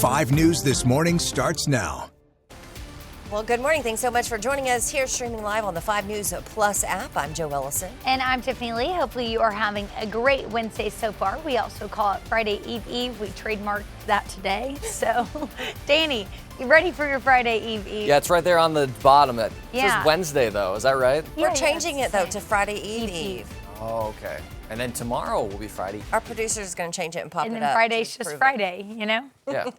5 News This Morning starts now. Well, good morning. Thanks so much for joining us here streaming live on the 5 News Plus app. I'm Joe Ellison. And I'm Tiffany Lee. Hopefully you are having a great Wednesday so far. We also call it Friday Eve. We trademarked that today. So, Danny, you ready for your Friday Eve? Yeah, it's right there on the bottom. It says Wednesday, though. Is that right? We're changing it, though, to Friday Eve. Oh, okay. And then tomorrow will be Friday. Our producer is going to change it and pop it up. And then Friday's just Friday, you know? Yeah,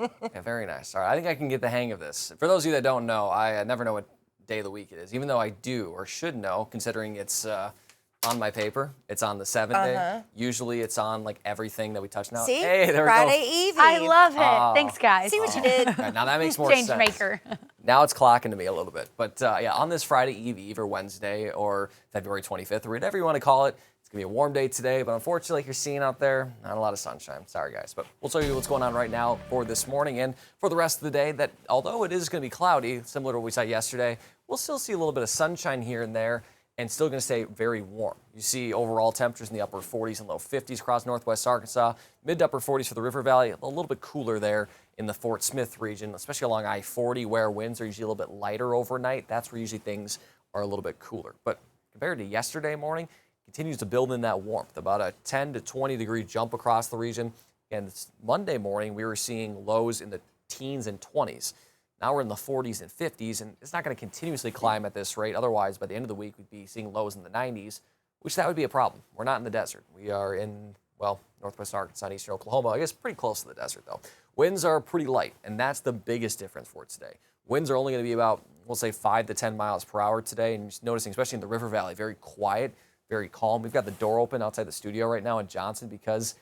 very nice. All right, I think I can get the hang of this. For those of you that don't know, I never know what day of the week it is, even though I do or should know, considering it's on my paper. It's on the 7th day. Usually it's on like everything that we touch now. See? Hey, there Friday we go. Eve. I love it. Thanks, guys. See what you did? Okay, now that makes more Change sense. maker. Now it's clocking to me a little bit. But yeah, on this Friday Eve or Wednesday or February 25th or whatever you want to call it, it's going to be a warm day today, but unfortunately, like you're seeing out there, not a lot of sunshine. Sorry, guys. But we'll tell you what's going on right now for this morning and for the rest of the day that although it is going to be cloudy, similar to what we saw yesterday, we'll still see a little bit of sunshine here and there and still going to stay very warm. You see overall temperatures in the upper 40s and low 50s across northwest Arkansas, mid to upper 40s for the River Valley, a little bit cooler there in the Fort Smith region, especially along I-40 where winds are usually a little bit lighter overnight. That's where usually things are a little bit cooler. But compared to yesterday morning, continues to build in that warmth, about a 10 to 20 degree jump across the region. And this Monday morning, we were seeing lows in the teens and 20s. Now we're in the 40s and 50s, and it's not going to continuously climb at this rate. Otherwise, by the end of the week, we'd be seeing lows in the 90s, which that would be a problem. We're not in the desert. We are in, well, northwest Arkansas and eastern Oklahoma. I guess pretty close to the desert, though. Winds are pretty light, and that's the biggest difference for today. Winds are only going to be about, we'll say, 5 to 10 miles per hour today. And just noticing, especially in the River Valley, very quiet, very calm. We've got the door open outside the studio right now in Johnson because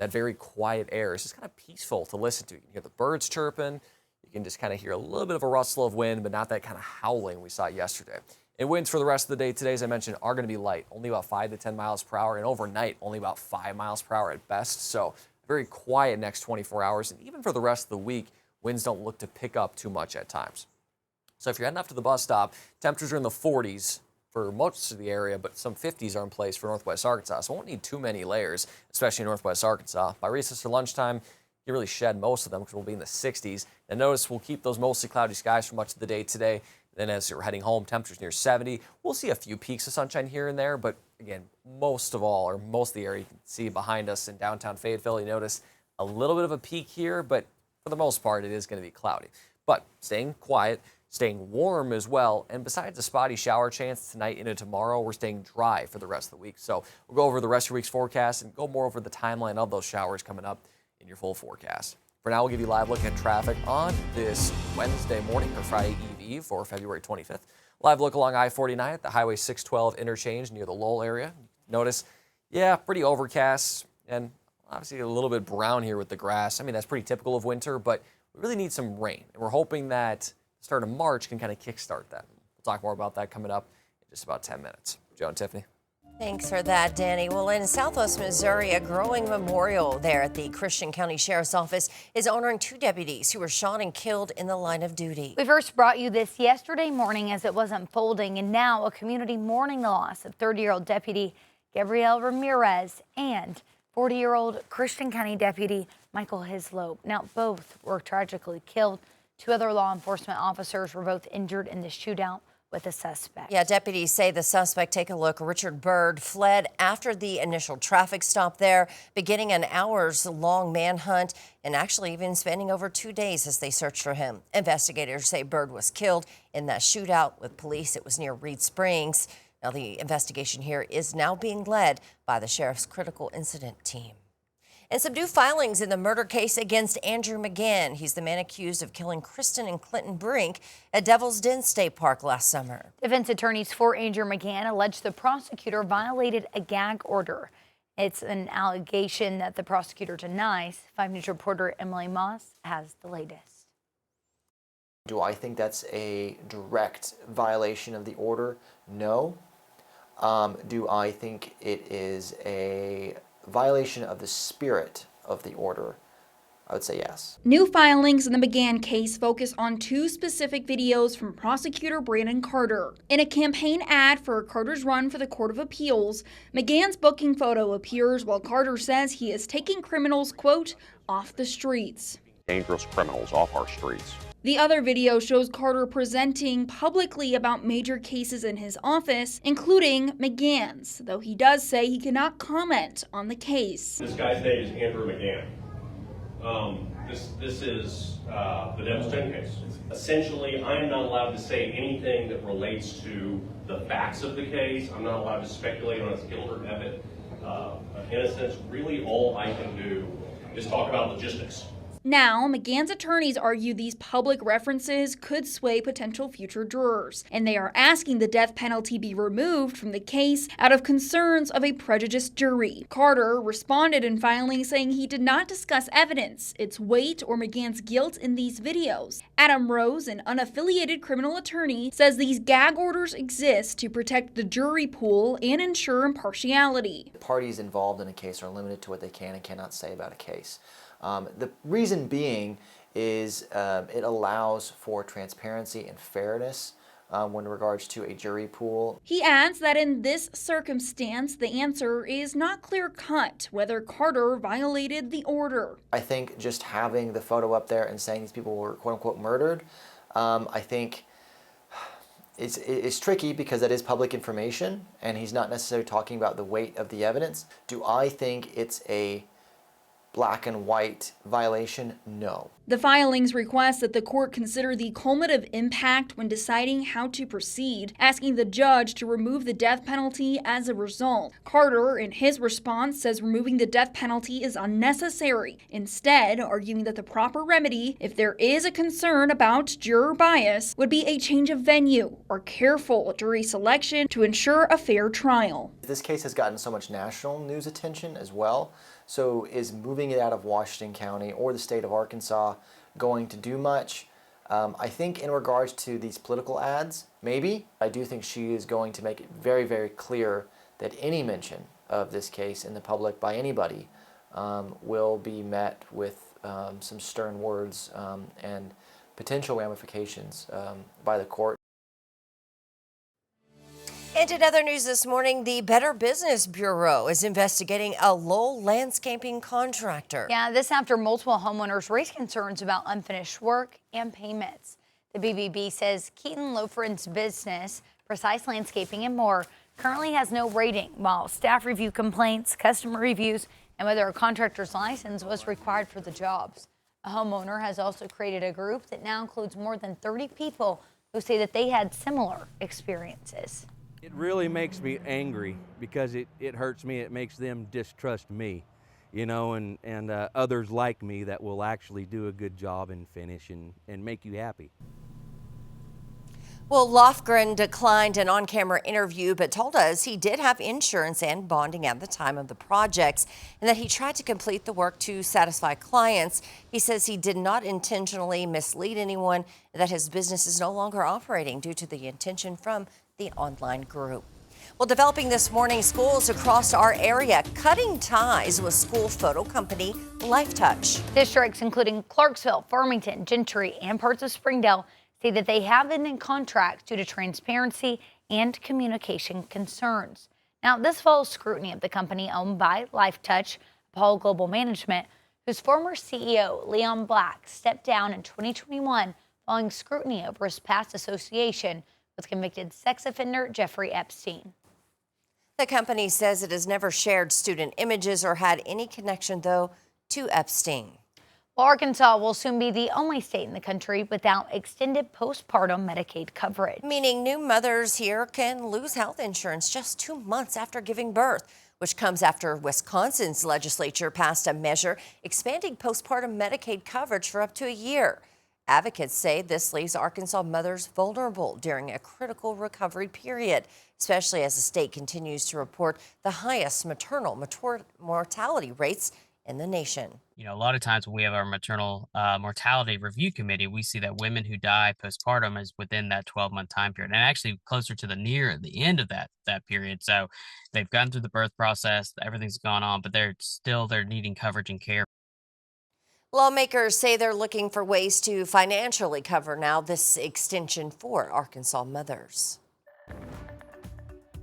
that very quiet air is just kind of peaceful to listen to. You can hear the birds chirping. You can just kind of hear a little bit of a rustle of wind, but not that kind of howling we saw yesterday. And winds for the rest of the day today, as I mentioned, are going to be light, only about 5 to 10 miles per hour, and overnight, only about 5 miles per hour at best. So very quiet next 24 hours. And even for the rest of the week, winds don't look to pick up too much at times. So if you're heading up to the bus stop, temperatures are in the 40s for most of the area, but some 50s are in place for northwest Arkansas. So won't need too many layers, especially in northwest Arkansas. By recess or lunchtime, you really shed most of them because we'll be in the 60s. And notice we'll keep those mostly cloudy skies for much of the day today. Then as you're heading home, temperatures near 70. We'll see a few peaks of sunshine here and there, but again, most of the area you can see behind us in downtown Fayetteville. You notice a little bit of a peak here, but for the most part, it is going to be cloudy. But staying quiet, staying warm as well. And besides a spotty shower chance tonight into tomorrow, we're staying dry for the rest of the week. So we'll go over the rest of your week's forecast and go more over the timeline of those showers coming up in your full forecast. For now, we'll give you a live look at traffic on this Wednesday morning or Friday Eve for February 25th. Live look along I-49 at the Highway 612 interchange near the Lowell area. Notice, pretty overcast and obviously a little bit brown here with the grass. I mean, that's pretty typical of winter, but we really need some rain. And we're hoping that the start of March can kind of kickstart that. We'll talk more about that coming up in just about 10 minutes. Joe and Tiffany. Thanks for that, Danny. Well, in Southwest Missouri, a growing memorial there at the Christian County Sheriff's Office is honoring 2 deputies who were shot and killed in the line of duty. We first brought you this yesterday morning as it was unfolding, and now a community mourning the loss of 30-year-old Deputy Gabriel Ramirez and 40-year-old Christian County Deputy Michael Hislop. Now, both were tragically killed. 2 other law enforcement officers were both injured in the shootout with a suspect. Yeah, deputies say the suspect, take a look, Richard Bird, fled after the initial traffic stop there, beginning an hours-long manhunt and actually even spending over 2 days as they searched for him. Investigators say Bird was killed in that shootout with police. It was near Reed Springs. Now, the investigation here is now being led by the sheriff's critical incident team. And some new filings in the murder case against Andrew McGann. He's the man accused of killing Kristen and Clinton Brink at Devil's Den State Park last summer. Defense attorneys for Andrew McGann allege the prosecutor violated a gag order. It's an allegation that the prosecutor denies. 5 News reporter Emily Moss has the latest. Do I think that's a direct violation of the order? No. Do I think it is a violation of the spirit of the order? I would say yes. New filings in the McGann case focus on 2 specific videos from prosecutor Brandon Carter. In a campaign ad for Carter's run for the Court of Appeals, McGann's booking photo appears while Carter says he is taking criminals, quote, off the streets. dangerous criminals off our streets. The other video shows Carter presenting publicly about major cases in his office, including McGann's, though he does say he cannot comment on the case. This guy's name is Andrew McGann. This is the Devil's Den case. Essentially, I'm not allowed to say anything that relates to the facts of the case. I'm not allowed to speculate on its guilt or innocence. Really, all I can do is talk about logistics. Now, McGann's attorneys argue these public references could sway potential future jurors, and they are asking the death penalty be removed from the case out of concerns of a prejudiced jury. Carter responded in filing saying he did not discuss evidence, its weight, or McGann's guilt in these videos. Adam Rose, an unaffiliated criminal attorney, says these gag orders exist to protect the jury pool and ensure impartiality. Parties involved in a case are limited to what they can and cannot say about a case. The reason being is it allows for transparency and fairness when regards to a jury pool. He adds that in this circumstance, the answer is not clear-cut whether Carter violated the order. I think just having the photo up there and saying these people were quote-unquote murdered, I think it's tricky because that is public information and he's not necessarily talking about the weight of the evidence. Do I think it's a black and white violation? No. The filings request that the court consider the cumulative impact when deciding how to proceed, asking the judge to remove the death penalty as a result. Carter, in his response, says removing the death penalty is unnecessary, instead arguing that the proper remedy, if there is a concern about juror bias, would be a change of venue or careful jury selection to ensure a fair trial. This case has gotten so much national news attention as well. So is moving it out of Washington County or the state of Arkansas going to do much? I think in regards to these political ads, maybe. I do think she is going to make it very, very clear that any mention of this case in the public by anybody will be met with some stern words and potential ramifications by the court. And in other news this morning, the Better Business Bureau is investigating a Lowell landscaping contractor. Yeah, this after multiple homeowners raised concerns about unfinished work and payments. The BBB says Keaton Lofren's business, Precise Landscaping and more, currently has no rating, while staff review complaints, customer reviews, and whether a contractor's license was required for the jobs. A homeowner has also created a group that now includes more than 30 people who say that they had similar experiences. It really makes me angry because it hurts me. It makes them distrust me, you know, and others like me that will actually do a good job and finish and make you happy. Well, Lofgren declined an on-camera interview, but told us he did have insurance and bonding at the time of the projects and that he tried to complete the work to satisfy clients. He says he did not intentionally mislead anyone and that his business is no longer operating due to the intention from the online group. Well, developing this morning, schools across our area cutting ties with school photo company Lifetouch. Districts including Clarksville, Farmington, Gentry, and parts of Springdale say that they have been in contracts due to transparency and communication concerns. Now, this follows scrutiny of the company owned by Lifetouch, Apollo Global Management, whose former CEO, Leon Black, stepped down in 2021 following scrutiny over his past association with convicted sex offender Jeffrey Epstein. The company says it has never shared student images or had any connection, though, to Epstein. Well, Arkansas will soon be the only state in the country without extended postpartum Medicaid coverage. Meaning new mothers here can lose health insurance just 2 months after giving birth, which comes after Wisconsin's legislature passed a measure expanding postpartum Medicaid coverage for up to a year. Advocates say this leaves Arkansas mothers vulnerable during a critical recovery period, especially as the state continues to report the highest maternal mortality rates in the nation. You know, a lot of times when we have our maternal mortality review committee, we see that women who die postpartum is within that 12-month time period, and actually closer to the end of that period. So they've gone through the birth process, everything's gone on, but they're needing coverage and care. Lawmakers say they're looking for ways to financially cover now this extension for Arkansas mothers.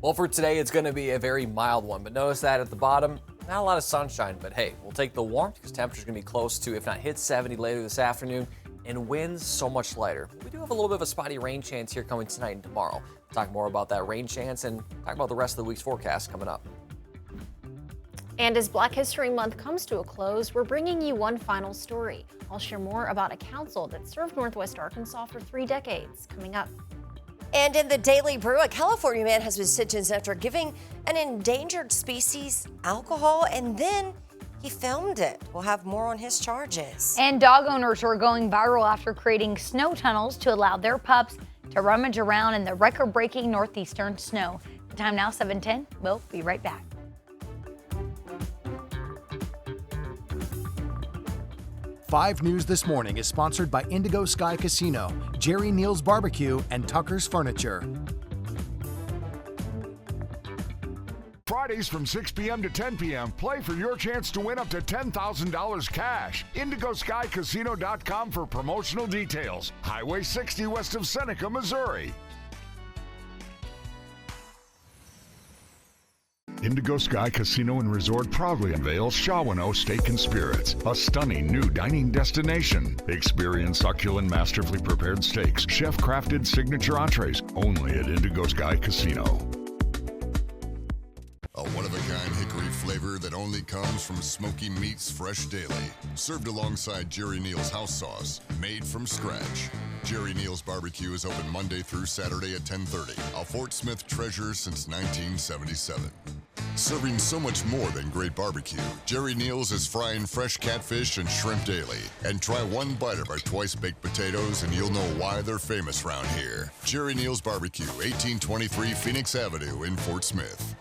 Well, for today, it's going to be a very mild one, but notice that at the bottom, Not a lot of sunshine, but hey, we'll take the warmth because temperature's going to be close to, if not hit 70 later this afternoon, and winds so much lighter. We do have a little bit of a spotty rain chance here coming tonight and tomorrow. We'll talk more about that rain chance and talk about the rest of the week's forecast coming up. And as Black History Month comes to a close, we're bringing you one final story. I'll share more about a council that served Northwest Arkansas for 3 decades coming up. And in the Daily Brew, a California man has been sentenced after giving an endangered species alcohol, and then he filmed it. We'll have more on his charges. And dog owners are going viral after creating snow tunnels to allow their pups to rummage around in the record-breaking northeastern snow. The time now 7:10. We'll be right back. 5 News This Morning is sponsored by Indigo Sky Casino, Jerry Neal's Barbecue, and Tucker's Furniture. Fridays from 6 p.m. to 10 p.m. Play for your chance to win up to $10,000 cash. IndigoSkyCasino.com for promotional details. Highway 60 west of Seneca, Missouri. Indigo Sky Casino and Resort proudly unveils Shawano Steak and Spirits, a stunning new dining destination. Experience succulent, masterfully prepared steaks, chef-crafted signature entrees, only at Indigo Sky Casino. A one-of-a-kind hickory flavor that only comes from Smoky Meats Fresh Daily. Served alongside Jerry Neal's house sauce, made from scratch. Jerry Neal's Barbecue is open Monday through Saturday at 10:30. A Fort Smith treasure since 1977. Serving so much more than great barbecue, Jerry Neal's is frying fresh catfish and shrimp daily. And try one bite of our twice-baked potatoes and you'll know why they're famous around here. Jerry Neal's Barbecue, 1823 Phoenix Avenue in Fort Smith.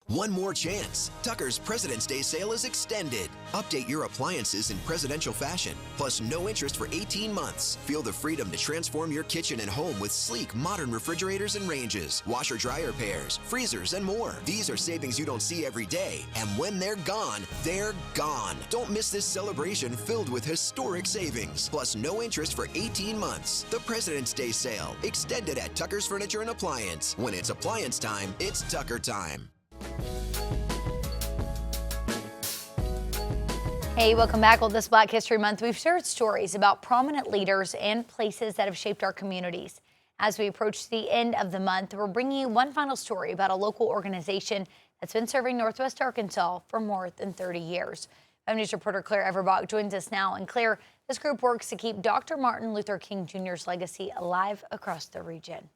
One more chance. Tucker's President's Day sale is extended. Update your appliances in presidential fashion, plus no interest for 18 months. Feel the freedom to transform your kitchen and home with sleek, modern refrigerators and ranges, washer-dryer pairs, freezers, and more. These are savings you don't see every day, and when they're gone, they're gone. Don't miss this celebration filled with historic savings, plus no interest for 18 months. The President's Day sale, extended at Tucker's Furniture and Appliance. When it's appliance time, it's Tucker time. Hey, welcome back. Well, this Black History Month, we've shared stories about prominent leaders and places that have shaped our communities. As we approach the end of the month, we're bringing you one final story about a local organization that's been serving Northwest Arkansas for more than 30 years. 5 News reporter Claire Everbach joins us now. And Claire, this group works to keep Dr. Martin Luther King Jr.'s legacy alive across the region.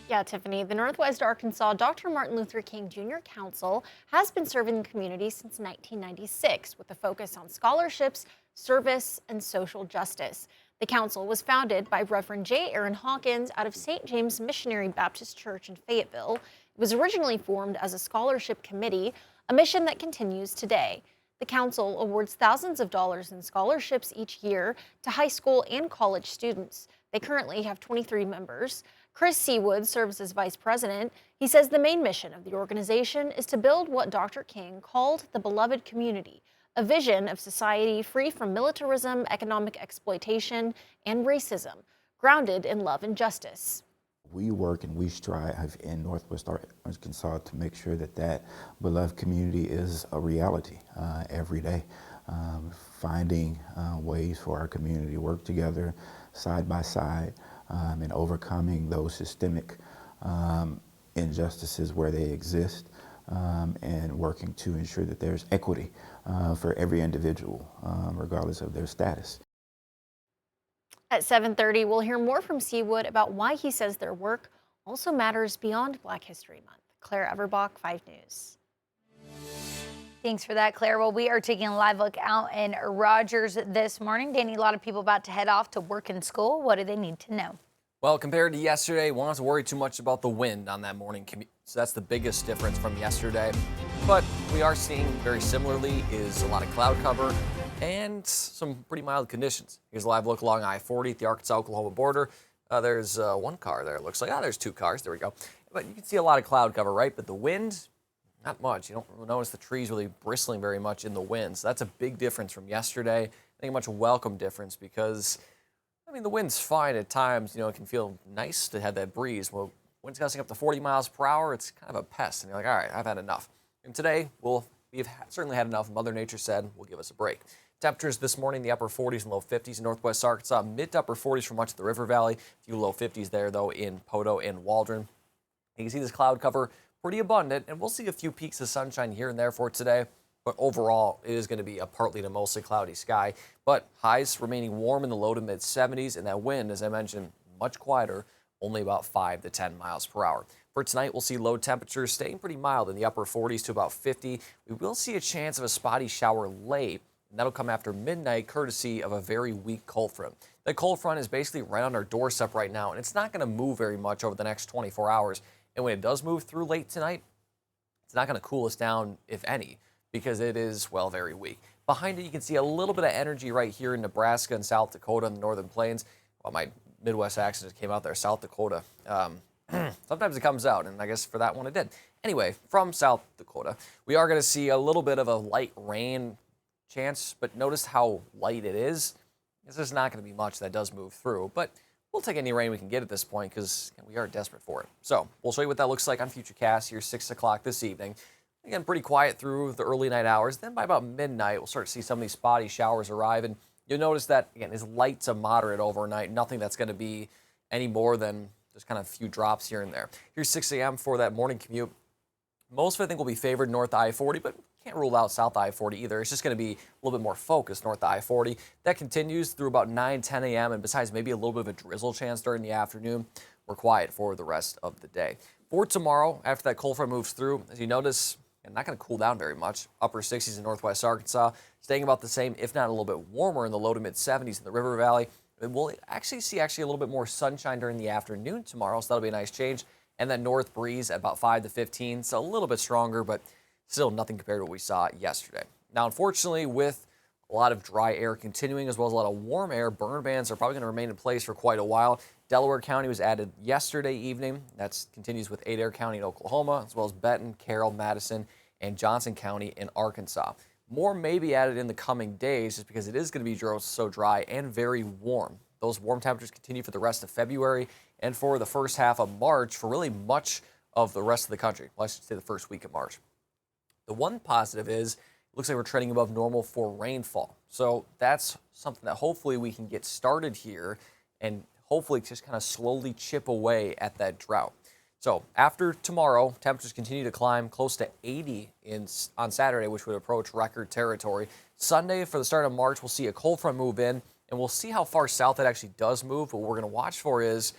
Yeah, Tiffany, the Northwest Arkansas Dr. Martin Luther King Jr. Council has been serving the community since 1996 with a focus on scholarships, service, and social justice. The council was founded by Reverend J. Aaron Hawkins out of St. James Missionary Baptist Church in Fayetteville. It was originally formed as a scholarship committee, a mission that continues today. The council awards thousands of dollars in scholarships each year to high school and college students. They currently have 23 members. Chris Seawood serves as vice president. He says the main mission of the organization is to build what Dr. King called the beloved community, a vision of society free from militarism, economic exploitation, and racism, grounded in love and justice. We work and we strive in Northwest Arkansas to make sure that that beloved community is a reality every day, finding ways for our community to work together side by side and overcoming those systemic injustices where they exist and working to ensure that there's equity for every individual, regardless of their status. At 7:30, we'll hear more from Seawood about why he says their work also matters beyond Black History Month. Claire Everbach, 5 News. Thanks for that, Claire. Well, we are taking a live look out in Rogers this morning. Danny, a lot of people about to head off to work and school. What do they need to know? Well, compared to yesterday, we won't have to worry too much about the wind on that morning commute. So that's the biggest difference from yesterday. But we are seeing very similarly is a lot of cloud cover and some pretty mild conditions. Here's a live look along I-40 at the Arkansas-Oklahoma border. There's one car there, it looks like. There's 2 cars. There we go. But you can see a lot of cloud cover, right? But the wind, not much. You don't notice the trees really bristling very much in the wind. So that's a big difference from yesterday. I think a much welcome difference because, I mean, the wind's fine at times. You know, it can feel nice to have that breeze. Well, wind's gusting up to 40 miles per hour. It's kind of a pest. And you're like, all right, I've had enough. And today, we've certainly had enough. Mother Nature said will give us a break. Temperatures this morning, the upper 40s and low 50s in northwest Arkansas, mid to upper 40s for much of the River Valley. A few low 50s there, though, in Poto and Waldron. You can see this cloud cover pretty abundant, and we'll see a few peaks of sunshine here and there for today. But overall, it is going to be a partly to mostly cloudy sky. But highs remaining warm in the low to mid 70s, and that wind, as I mentioned, much quieter, only about 5 to 10 miles per hour. For tonight, we'll see low temperatures staying pretty mild in the upper 40s to about 50. We will see a chance of a spotty shower late, and that'll come after midnight, courtesy of a very weak cold front. The cold front is basically right on our doorstep right now, and it's not going to move very much over the next 24 hours. And when it does move through late tonight, it's not going to cool us down, if any, because it is, well, very weak. Behind it, you can see a little bit of energy right here in Nebraska and South Dakota and the northern plains. Well, my Midwest accent came out there, South Dakota. Sometimes it comes out, and I guess for that one it did. Anyway, from South Dakota, we are going to see a little bit of a light rain chance, but notice how light it is. This is not going to be much that does move through, but we'll take any rain we can get at this point because we are desperate for it. So we'll show you what that looks like on Futurecast here 6 o'clock this evening. Again, pretty quiet through the early night hours. Then by about midnight, we'll start to see some of these spotty showers arrive, and you'll notice that, again, is light to moderate overnight. Nothing that's going to be any more than just kind of a few drops here and there. Here's 6 a.m. for that morning commute. Most of it, I think, will be favored north I-40, but can't rule out south I-40 either. It's just going to be a little bit more focused north I-40. That continues through about 9, 10 a.m., and besides maybe a little bit of a drizzle chance during the afternoon, we're quiet for the rest of the day. For tomorrow, after that cold front moves through, as you notice, and not going to cool down very much. Upper 60s in northwest Arkansas, staying about the same, if not a little bit warmer in the low to mid 70s in the River Valley. And we'll actually see a little bit more sunshine during the afternoon tomorrow, so that'll be a nice change. And that north breeze at about 5 to 15, so a little bit stronger, but still nothing compared to what we saw yesterday. Now, unfortunately, with a lot of dry air continuing, as well as a lot of warm air, burn bans are probably going to remain in place for quite a while. Delaware County was added yesterday evening. That continues with Adair County in Oklahoma, as well as Benton, Carroll, Madison, and Johnson County in Arkansas. More may be added in the coming days just because it is going to be so dry and very warm. Those warm temperatures continue for the rest of February and for the first half of March for really much of the rest of the country. Well, I should say the first week of March. The one positive is it looks like we're trending above normal for rainfall. So that's something that hopefully we can get started here and hopefully just kind of slowly chip away at that drought. So after tomorrow, temperatures continue to climb close to 80 on Saturday, which would approach record territory. Sunday, for the start of March, we'll see a cold front move in, and we'll see how far south it actually does move. What we're going to watch for is,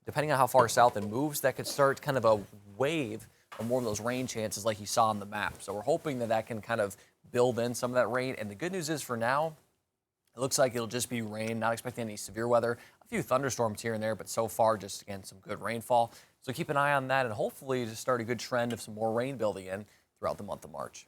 depending on how far south it moves, that could start kind of a wave of more of those rain chances like you saw on the map. So we're hoping that that can kind of build in some of that rain. And the good news is for now, it looks like it'll just be rain, not expecting any severe weather. A few thunderstorms here and there, but so far just, again, some good rainfall. So keep an eye on that and hopefully just start a good trend of some more rain building in throughout the month of March.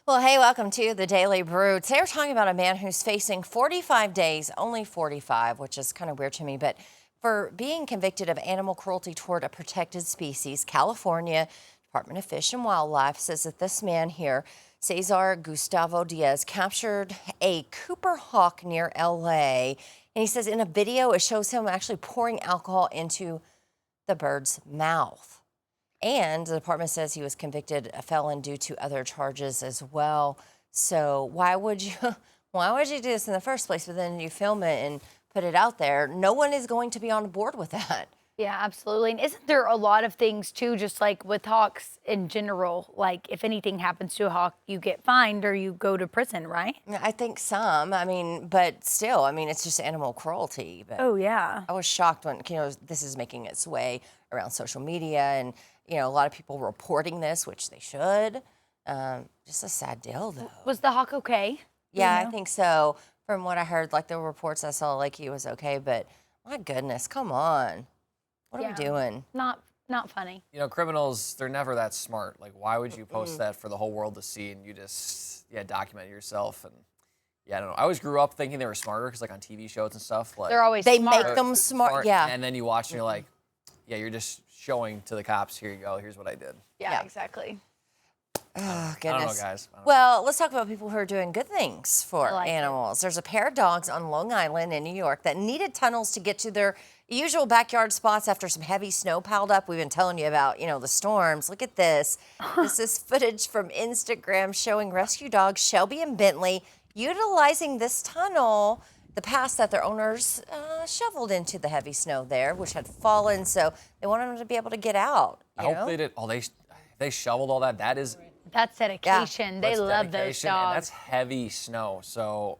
Well, hey, welcome to the Daily Brew. Today we're talking about a man who's facing 45 days, only 45, which is kind of weird to me, but for being convicted of animal cruelty toward a protected species. California Department of Fish and Wildlife says that this man here, Cesar Gustavo Diaz, captured a Cooper hawk near LA. And he says in a video, it shows him actually pouring alcohol into the bird's mouth. And the department says he was convicted a felon due to other charges as well. So why would you do this in the first place? But then you film it and put it out there. No one is going to be on board with that. Yeah, absolutely. And isn't there a lot of things too, just like with hawks in general, like if anything happens to a hawk, you get fined or you go to prison, right? I think some, but still, it's just animal cruelty. But oh, yeah. I was shocked when, this is making its way around social media and, a lot of people reporting this, which they should. Just a sad deal, though. Was the hawk okay? Yeah, I think so. From what I heard, like the reports I saw, like he was okay, but my goodness, come on. What are we doing? Not funny. Criminals, they're never that smart. Like, why would you post that for the whole world to see and you just, document yourself? And, I don't know. I always grew up thinking they were smarter because, like, on TV shows and stuff. Like, they're always they smart. make them smart, yeah. And then you watch and you're like, you're just showing to the cops, here you go, here's what I did. Yeah, exactly. Oh, I don't know, goodness. guys. Well, let's talk about people who are doing good things for like it. animals. There's a pair of dogs on Long Island in New York that needed tunnels to get to their usual backyard spots after some heavy snow piled up. We've been telling you about, the storms. Look at this. This is footage from Instagram showing rescue dogs Shelby and Bentley utilizing this tunnel, the path that their owners shoveled into the heavy snow there, which had fallen. So they wanted them to be able to get out. I hope they did. Oh, they shoveled all that. That is. That's dedication. They That's love those dedication, dogs. And that's heavy snow. So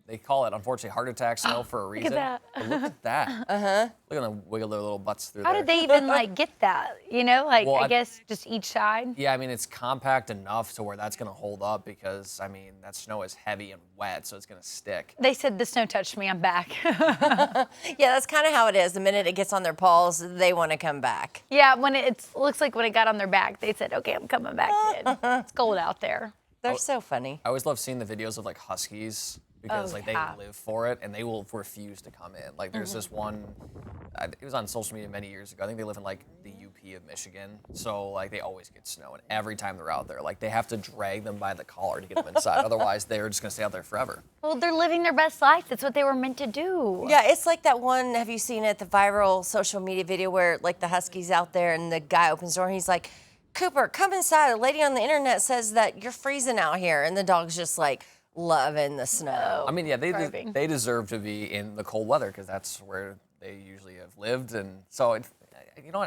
they call it, unfortunately, heart attack snow for a reason. Look at that. But look at that. Look at them wiggle their little butts through How there. did they even get that? Well, I guess just each side. Yeah, I mean, it's compact enough to where that's going to hold up because, that snow is heavy and wet, so it's going to stick. They said the snow touched me. I'm back. Yeah, that's kind of how it is. The minute it gets on their paws, they want to come back. Yeah, when it looks like when it got on their back, they said, "Okay, I'm coming back in." It's cold out there. They're so funny. I always love seeing the videos of huskies because they live for it and they will refuse to come in. There's this one, it was on social media many years ago. I think they live in the UP of Michigan. So they always get snow, and every time they're out there, they have to drag them by the collar to get them inside. Otherwise, they're just gonna stay out there forever. Well, they're living their best life. That's what they were meant to do. Yeah, it's like that one, have you seen it, the viral social media video where the husky's out there and the guy opens the door and he's like, "Cooper, come inside. A lady on the internet says that you're freezing out here." And the dog's just loving the snow. I mean, yeah, they deserve to be in the cold weather because that's where they usually have lived. And so, it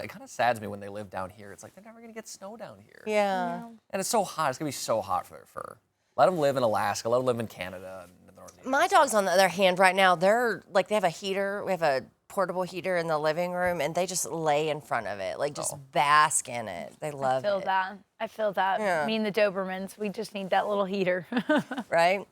kind of saddens me when they live down here. It's they're never going to get snow down here. Yeah. And it's so hot. It's going to be so hot for their fur. Let them live in Alaska. Let them live in Canada. And the Northeast. My dogs, on the other hand, right now, they're they have a heater. We have a portable heater in the living room, and they just lay in front of it, just bask in it. They love it. I feel that. Yeah. Me and the Dobermans, we just need that little heater. Right?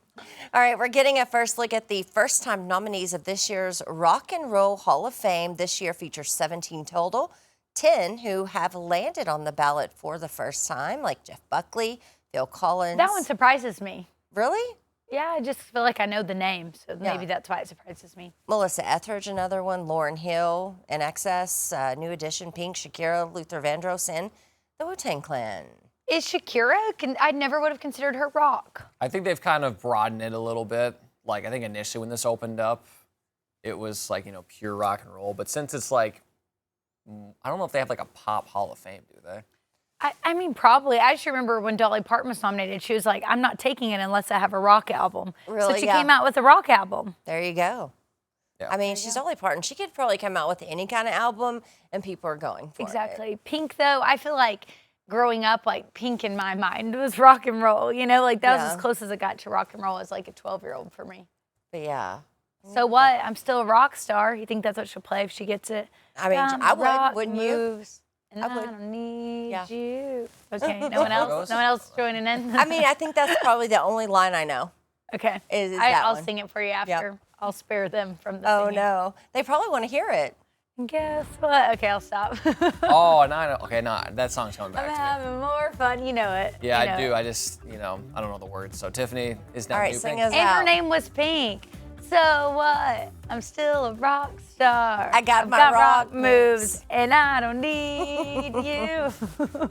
All right, we're getting a first look at the first-time nominees of this year's Rock and Roll Hall of Fame. This year features 17 total, 10 who have landed on the ballot for the first time, like Jeff Buckley, Phil Collins. That one surprises me. Really? Yeah, I just feel like I know the name, so maybe that's why it surprises me. Melissa Etheridge, another one. Lauryn Hill, INXS, New Edition, Pink, Shakira, Luther Vandross, and the Wu-Tang Clan. Is Shakira? I never would have considered her rock. I think they've kind of broadened it a little bit. I think initially when this opened up, it was pure rock and roll. But since it's I don't know if they have a pop Hall of Fame, do they? I mean, probably. I just remember when Dolly Parton was nominated, she was like, "I'm not taking it unless I have a rock album." Really? So she came out with a rock album. There you go. Yeah. I mean, she's Dolly Parton. She could probably come out with any kind of album, and people are going for it. Exactly. Pink, though, I feel like growing up, Pink in my mind was rock and roll. That was as close as it got to rock and roll as a 12-year-old for me. But yeah. So what? I'm still a rock star. You think that's what she'll play if she gets it? I mean, I would, wouldn't you? And I don't need Yeah. you. Okay, no one else? No one else joining in? I mean, I think that's probably the only line I know. Okay. Is that I'll one. sing it for you after. Yep. I'll spare them from the Oh, singing. no. They probably want to hear it. Guess what? Okay, I'll stop. Oh, no, I know. Okay, no, that song's coming back I'm to me. having more fun. You know it. Yeah, You know I do. it. I just, I don't know the words. So Tiffany is now All right, new sing Pink. us And out. her name was Pink. So what? I'm still a rock star. I got I've my got rock moves, and I don't need you.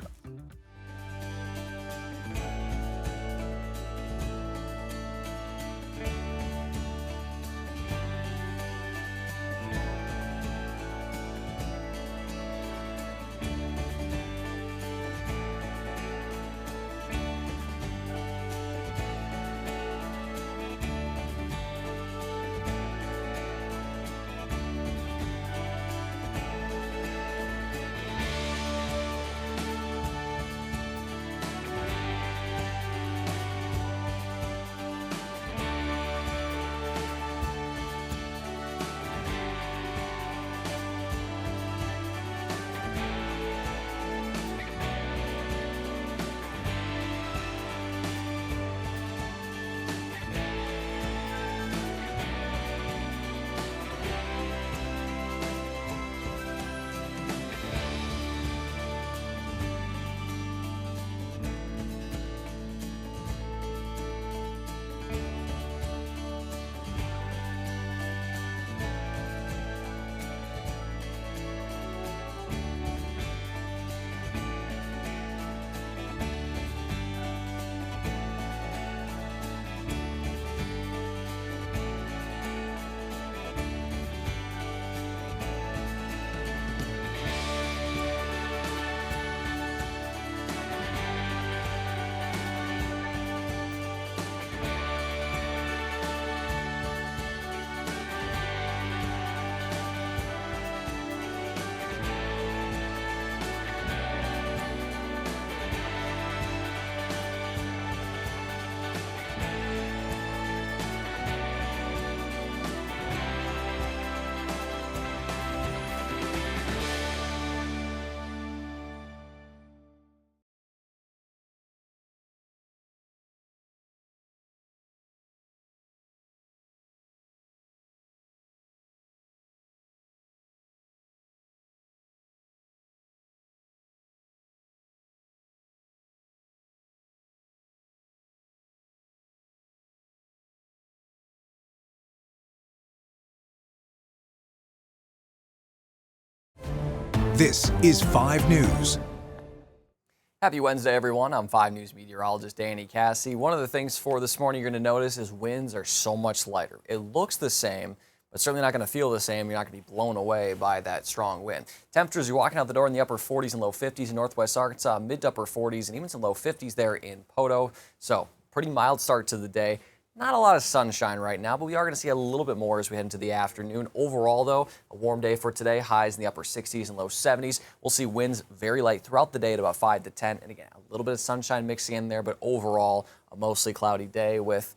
This is 5 News. Happy Wednesday, everyone. I'm 5 News meteorologist Danny Cassie. One of the things for this morning you're going to notice is winds are so much lighter. It looks the same, but certainly not going to feel the same. You're not going to be blown away by that strong wind. Temperatures, you're walking out the door in the upper 40s and low 50s in northwest Arkansas, mid to upper 40s, and even some low 50s there in Poto. So pretty mild start to the day. Not a lot of sunshine right now, but we are going to see a little bit more as we head into the afternoon. Overall, though, a warm day for today. Highs in the upper 60s and low 70s. We'll see winds very light throughout the day at about 5 to 10. And again, a little bit of sunshine mixing in there, but overall, a mostly cloudy day with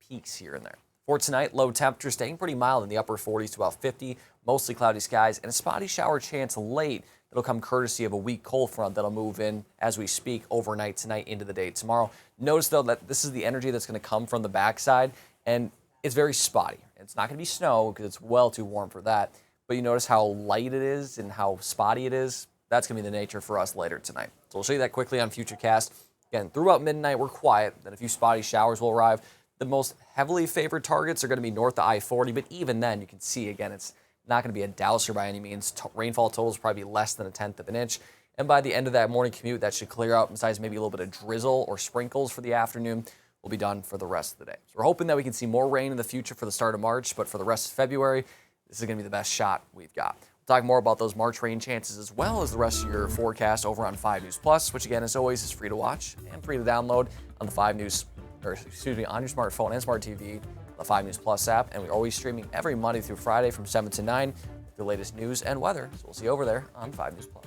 peaks here and there. For tonight, low temperatures staying pretty mild in the upper 40s to about 50. Mostly cloudy skies and a spotty shower chance late. That'll come courtesy of a weak cold front that'll move in as we speak overnight tonight into the day tomorrow. Notice, though, that this is the energy that's going to come from the backside, and it's very spotty. It's not going to be snow because it's well too warm for that, but you notice how light it is and how spotty it is. That's going to be the nature for us later tonight. So we'll show you that quickly on Futurecast. Again, throughout midnight, we're quiet. Then a few spotty showers will arrive. The most heavily favored targets are going to be north of I-40, but even then, you can see, again, it's not going to be a douser by any means. Rainfall totals will probably be less than 1/10 of an inch. And by the end of that morning commute, that should clear out. Besides maybe a little bit of drizzle or sprinkles for the afternoon, we'll be done for the rest of the day. So we're hoping that we can see more rain in the future for the start of March, but for the rest of February, this is going to be the best shot we've got. We'll talk more about those March rain chances as well as the rest of your forecast over on 5 News Plus, which again, as always, is free to watch and free to download on the 5 News, or excuse me, on your smartphone and smart TV, the 5 News Plus app. And we're always streaming every Monday through Friday from 7 to 9 with the latest news and weather. So we'll see you over there on 5 News Plus.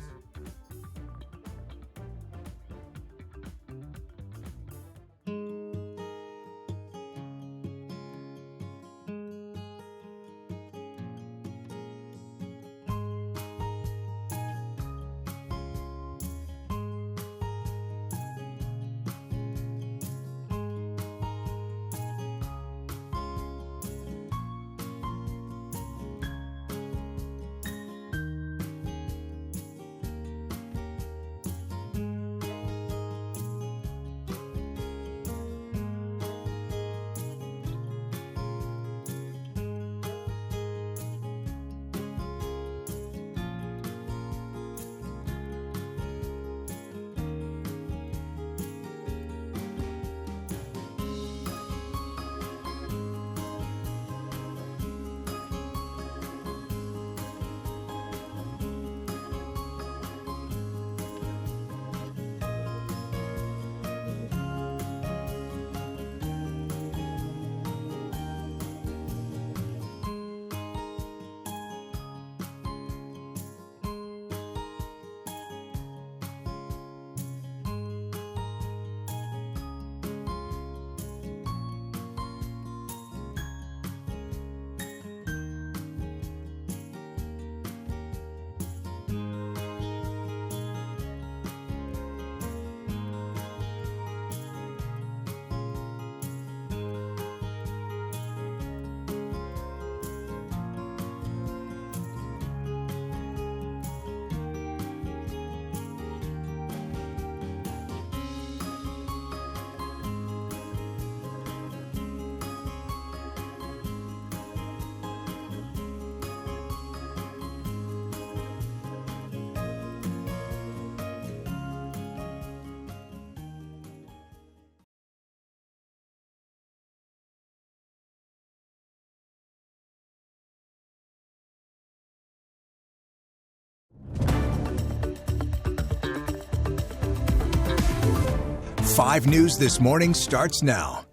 Five News This Morning starts now.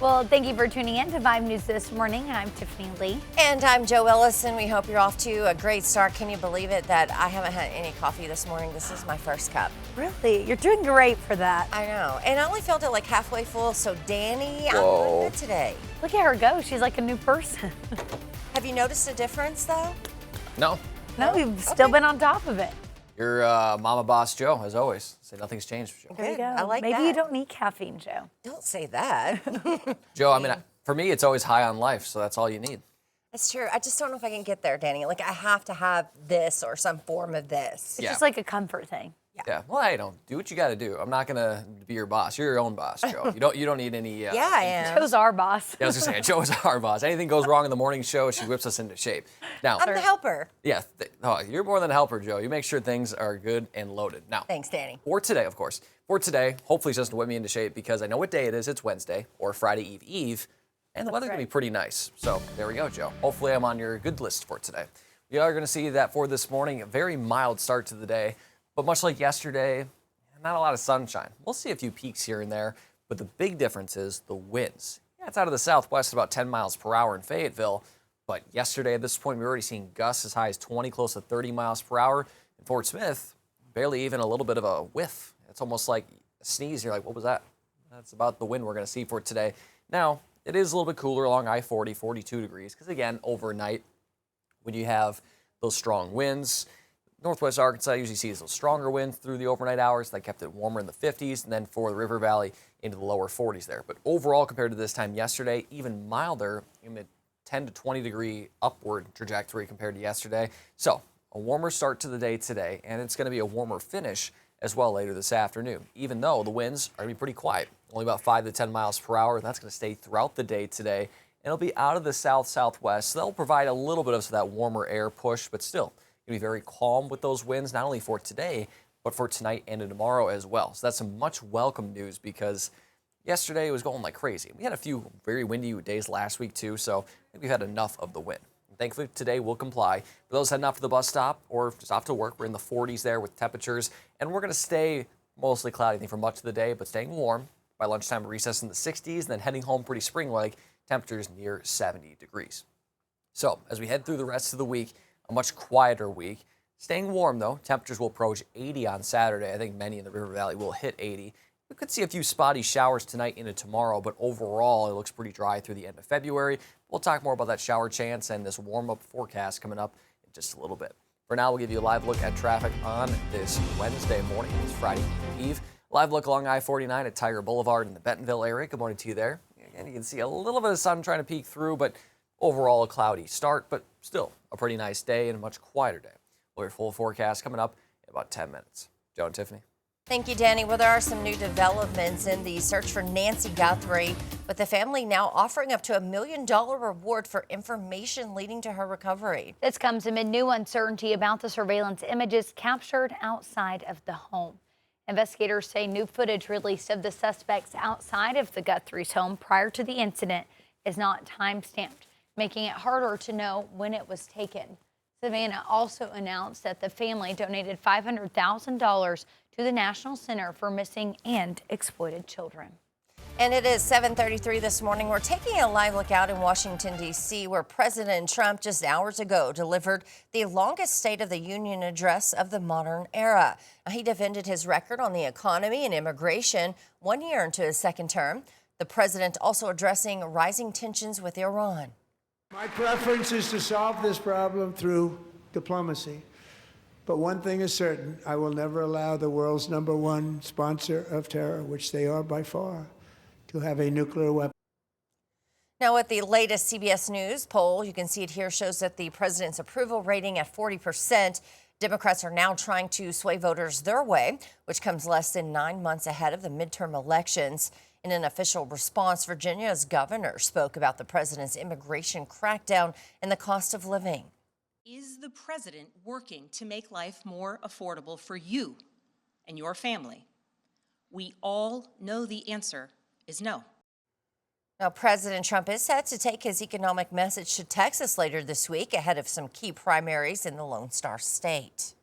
Well, thank you for tuning in to 5 News This Morning. I'm Tiffany Lee. And I'm Joe Ellison. We hope you're off to a great start. Can you believe it that I haven't had any coffee this morning? This is my first cup. Really? You're doing great for that. I know. And I only filled it like halfway full. So, Danny, I'm Whoa. good today. Look at her go. She's like a new person. Have you noticed a difference, though? No. No, you've still been on top of it. Your Mama Boss Joe, as always. Say nothing's changed for Joe. There you go. I like Maybe that. you don't need caffeine, Joe. Don't say that. Joe, I mean, for me, it's always high on life, so that's all you need. That's true. I just don't know if I can get there, Danny. Like, I have to have this or some form of this. It's just like a comfort thing. Yeah. Well, I don't do what you got to do. I'm not gonna be your boss. You're your own boss, Joe. You don't need any. Yeah, I am. Joe's our boss. Yeah, I was gonna say Joe's our boss. Anything goes wrong in the morning show, she whips us into shape. Now, I'm the helper. yeah, you're more than a helper, Joe. You make sure things are good and loaded. Now, Thanks, Danny. for today, of course. For today, hopefully, it's just to whip me into shape because I know what day it is. It's Wednesday or Friday Eve, and the weather's gonna be pretty nice. So there we go, Joe. Hopefully, I'm on your good list for today. We are gonna see that for this morning. A very mild start to the day, but much like yesterday. Not a lot of sunshine. We'll see a few peaks here and there, but the big difference is the winds. Yeah, it's out of the southwest, about 10 miles per hour in Fayetteville, but yesterday at this point, we were already seeing gusts as high as 20, close to 30 miles per hour. In Fort Smith, barely even a little bit of a whiff. It's almost like a sneeze. You're like, what was that? That's about the wind we're going to see for today. Now, it is a little bit cooler along I-40, 42 degrees, because again, overnight, when you have those strong winds, Northwest Arkansas usually sees those stronger winds through the overnight hours. That kept it warmer in the 50s, and then for the River Valley into the lower 40s there. But overall, compared to this time yesterday, even milder, in the 10 to 20 degree upward trajectory compared to yesterday. So a warmer start to the day today, and it's going to be a warmer finish as well later this afternoon, even though the winds are going to be pretty quiet, only about 5 to 10 miles per hour. And that's going to stay throughout the day today. And it'll be out of the south-southwest, so that'll provide a little bit of that warmer air push, but still, be very calm with those winds, not only for today, but for tonight and tomorrow as well. So that's some much welcome news because yesterday it was going like crazy. We had a few very windy days last week too, so I think we've had enough of the wind. And thankfully today we'll comply. For those heading off to the bus stop or just off to work, we're in the 40s there with temperatures, and we're going to stay mostly cloudy I think, for much of the day, but staying warm. By lunchtime, recess in the 60s, and then heading home pretty spring-like, temperatures near 70 degrees. So as we head through the rest of the week, a much quieter week. Staying warm, though. Temperatures will approach 80 on Saturday. I think many in the River Valley will hit 80. We could see a few spotty showers tonight into tomorrow, but overall, it looks pretty dry through the end of February. We'll talk more about that shower chance and this warm-up forecast coming up in just a little bit. For now, we'll give you a live look at traffic on this Wednesday morning. It's Friday Eve. Live look along I-49 at Tiger Boulevard in the Bentonville area. Good morning to you there. Again, you can see a little bit of sun trying to peek through, but overall, a cloudy start, but still a pretty nice day and a much quieter day. We'll have your full forecast coming up in about 10 minutes. Joe and Tiffany. Thank you, Danny. Well, there are some new developments in the search for Nancy Guthrie, with the family now offering up to $1 million reward for information leading to her recovery. This comes amid new uncertainty about the surveillance images captured outside of the home. Investigators say new footage released of the suspects outside of the Guthrie's home prior to the incident is not time-stamped, making it harder to know when it was taken. Savannah also announced that the family donated $500,000 to the National Center for Missing and Exploited Children. And it is 7:33 this morning. We're taking a live look out in Washington, D.C., where President Trump just hours ago delivered the longest State of the Union address of the modern era. He defended his record on the economy and immigration 1 year into his second term. The president also addressing rising tensions with Iran. My preference is to solve this problem through diplomacy. But one thing is certain, I will never allow the world's #1 sponsor of terror, which they are by far, to have a nuclear weapon. Now, with the latest CBS News poll, you can see it here, shows that the president's approval rating at 40%. Democrats are now trying to sway voters their way, which comes less than 9 months ahead of the midterm elections. In an official response, Virginia's governor spoke about the president's immigration crackdown and the cost of living. Is the president working to make life more affordable for you and your family? We all know the answer is no. Now, President Trump is set to take his economic message to Texas later this week ahead of some key primaries in the Lone Star State.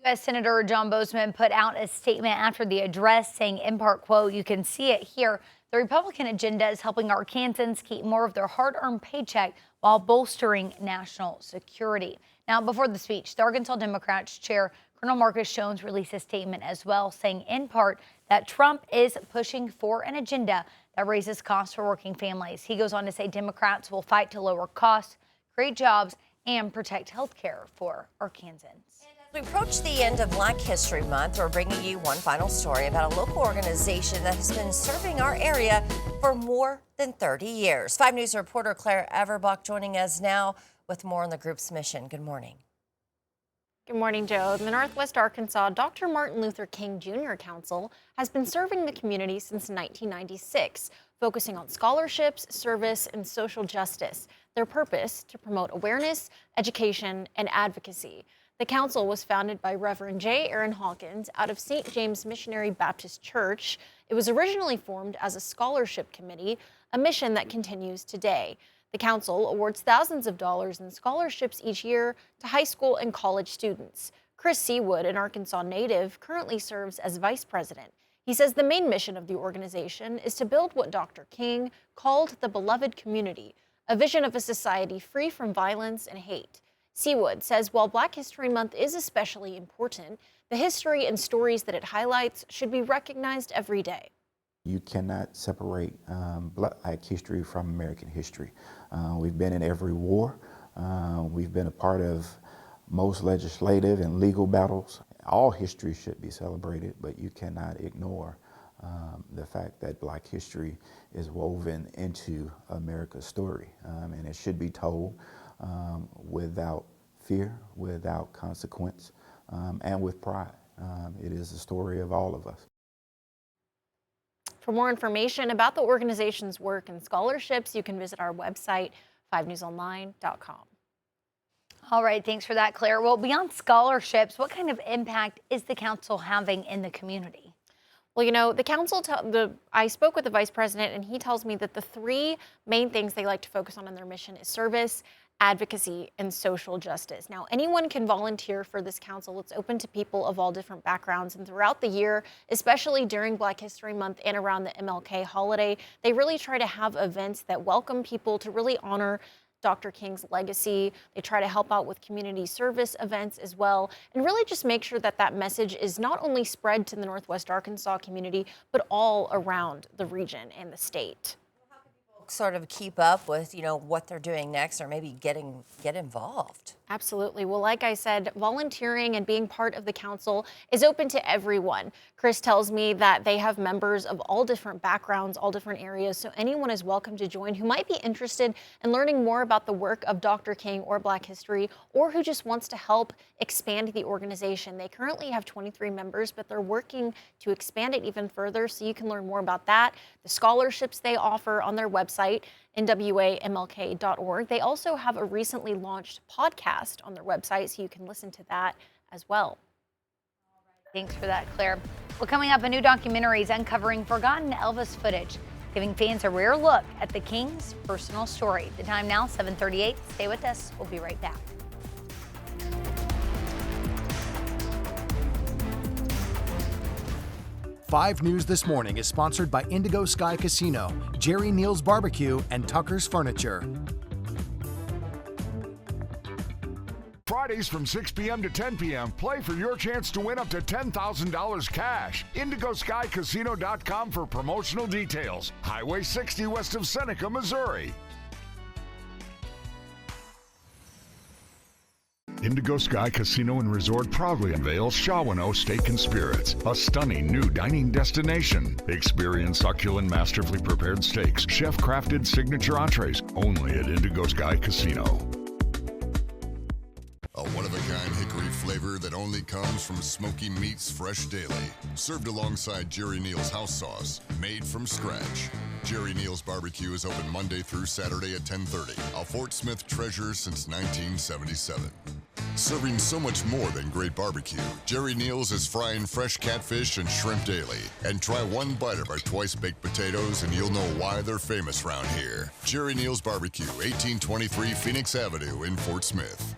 U.S. Senator John Boozman put out a statement after the address saying, in part, quote, you can see it here, the Republican agenda is helping Arkansans keep more of their hard-earned paycheck while bolstering national security. Now, before the speech, the Arkansas Democrats chair Colonel Marcus Jones released a statement as well, saying in part that Trump is pushing for an agenda that raises costs for working families. He goes on to say Democrats will fight to lower costs, create jobs, and protect health care for Arkansans. As we approach the end of Black History Month, we're bringing you one final story about a local organization that has been serving our area for more than 30 years. 5 News reporter Claire Everbach joining us now. with more on the group's mission. Good morning. Good morning, Joe. The Northwest Arkansas Dr. Martin Luther King Jr. Council has been serving the community since 1996, focusing on scholarships, service, and social justice. Their purpose, to promote awareness, education, and advocacy. The council was founded by Reverend J. Aaron Hawkins out of St. James Missionary Baptist Church. It was originally formed as a scholarship committee, a mission that continues today. The council awards thousands of dollars in scholarships each year to high school and college students. Chris Seawood, an Arkansas native, currently serves as vice president. He says the main mission of the organization is to build what Dr. King called the beloved community, a vision of a society free from violence and hate. Seawood says while Black History Month is especially important, the history and stories that it highlights should be recognized every day. You cannot separate Black history from American history. We've been in every war. We've been a part of most legislative and legal battles. All history should be celebrated, but you cannot ignore the fact that Black history is woven into America's story, and it should be told without fear, without consequence, and with pride. It is the story of all of us. For more information about the organization's work and scholarships, you can visit our website, 5newsonline.com. All right, thanks for that, Claire. Well, beyond scholarships, what kind of impact is the council having in the community? Well, you know, the council, I spoke with the vice president, and he tells me that the three main things they like to focus on in their mission is service, advocacy, and social justice. Now, anyone can volunteer for this council. It's open to people of all different backgrounds, and throughout the year, especially during Black History Month and around the MLK holiday, they really try to have events that welcome people to really honor Dr. King's legacy. They try to help out with community service events as well, and really just make sure that that message is not only spread to the Northwest Arkansas community, but all around the region and the state. Sort of keep up with, you know, what they're doing next, or maybe get involved. Absolutely. Well, like I said, volunteering and being part of the council is open to everyone. Chris tells me that they have members of all different backgrounds, all different areas, so anyone is welcome to join who might be interested in learning more about the work of Dr. King or Black history, or who just wants to help expand the organization. They currently have 23 members, but they're working to expand it even further, so you can learn more about that, the scholarships they offer on their website, nwamlk.org. They also have a recently launched podcast on their website, so you can listen to that as well. Thanks for that, Claire. Well, coming up, a new documentary is uncovering forgotten Elvis footage, giving fans a rare look at the King's personal story. The time now, 7:38. Stay with us. We'll be right back. Five News This Morning is sponsored by Indigo Sky Casino, Jerry Neal's Barbecue, and Tucker's Furniture. Fridays from 6 p.m. to 10 p.m. Play for your chance to win up to $10,000 cash. IndigoSkyCasino.com for promotional details. Highway 60 west of Seneca, Missouri. Indigo Sky Casino and Resort proudly unveils Shawano Steak and Spirits, a stunning new dining destination. Experience succulent, masterfully prepared steaks, chef-crafted signature entrees, only at Indigo Sky Casino. A one-of-a-kind hickory flavor that only comes from Smoky Meats Fresh Daily. Served alongside Jerry Neal's house sauce, made from scratch. Jerry Neal's Barbecue is open Monday through Saturday at 10:30. A Fort Smith treasure since 1977. Serving so much more than great barbecue, Jerry Neal's is frying fresh catfish and shrimp daily. And try one bite of our twice-baked potatoes and you'll know why they're famous around here. Jerry Neal's Barbecue, 1823 Phoenix Avenue in Fort Smith.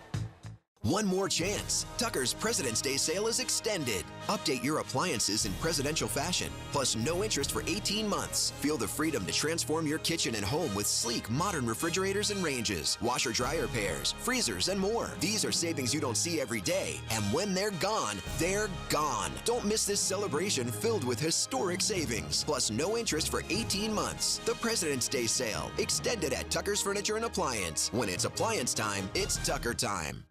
One more chance. Tucker's President's Day sale is extended. Update your appliances in presidential fashion, plus no interest for 18 months. Feel the freedom to transform your kitchen and home with sleek, modern refrigerators and ranges, washer-dryer pairs, freezers, and more. These are savings you don't see every day, and when they're gone, they're gone. Don't miss this celebration filled with historic savings, plus no interest for 18 months. The President's Day sale, extended at Tucker's Furniture and Appliance. When it's appliance time, it's Tucker time.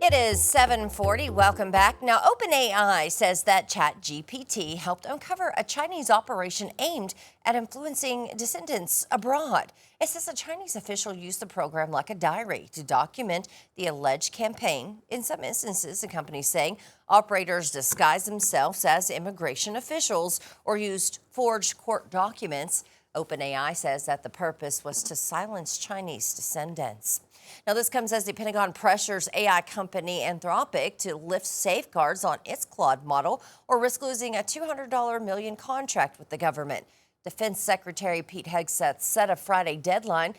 It is 7:40. Welcome back. Now, OpenAI says that ChatGPT helped uncover a Chinese operation aimed at influencing dissidents abroad. It says a Chinese official used the program like a diary to document the alleged campaign. In some instances, the company is saying operators disguised themselves as immigration officials or used forged court documents. OpenAI says that the purpose was to silence Chinese descendants. Now, this comes as the Pentagon pressures AI company Anthropic to lift safeguards on its Claude model or risk losing a $200 million contract with the government. Defense Secretary Pete Hegseth set a Friday deadline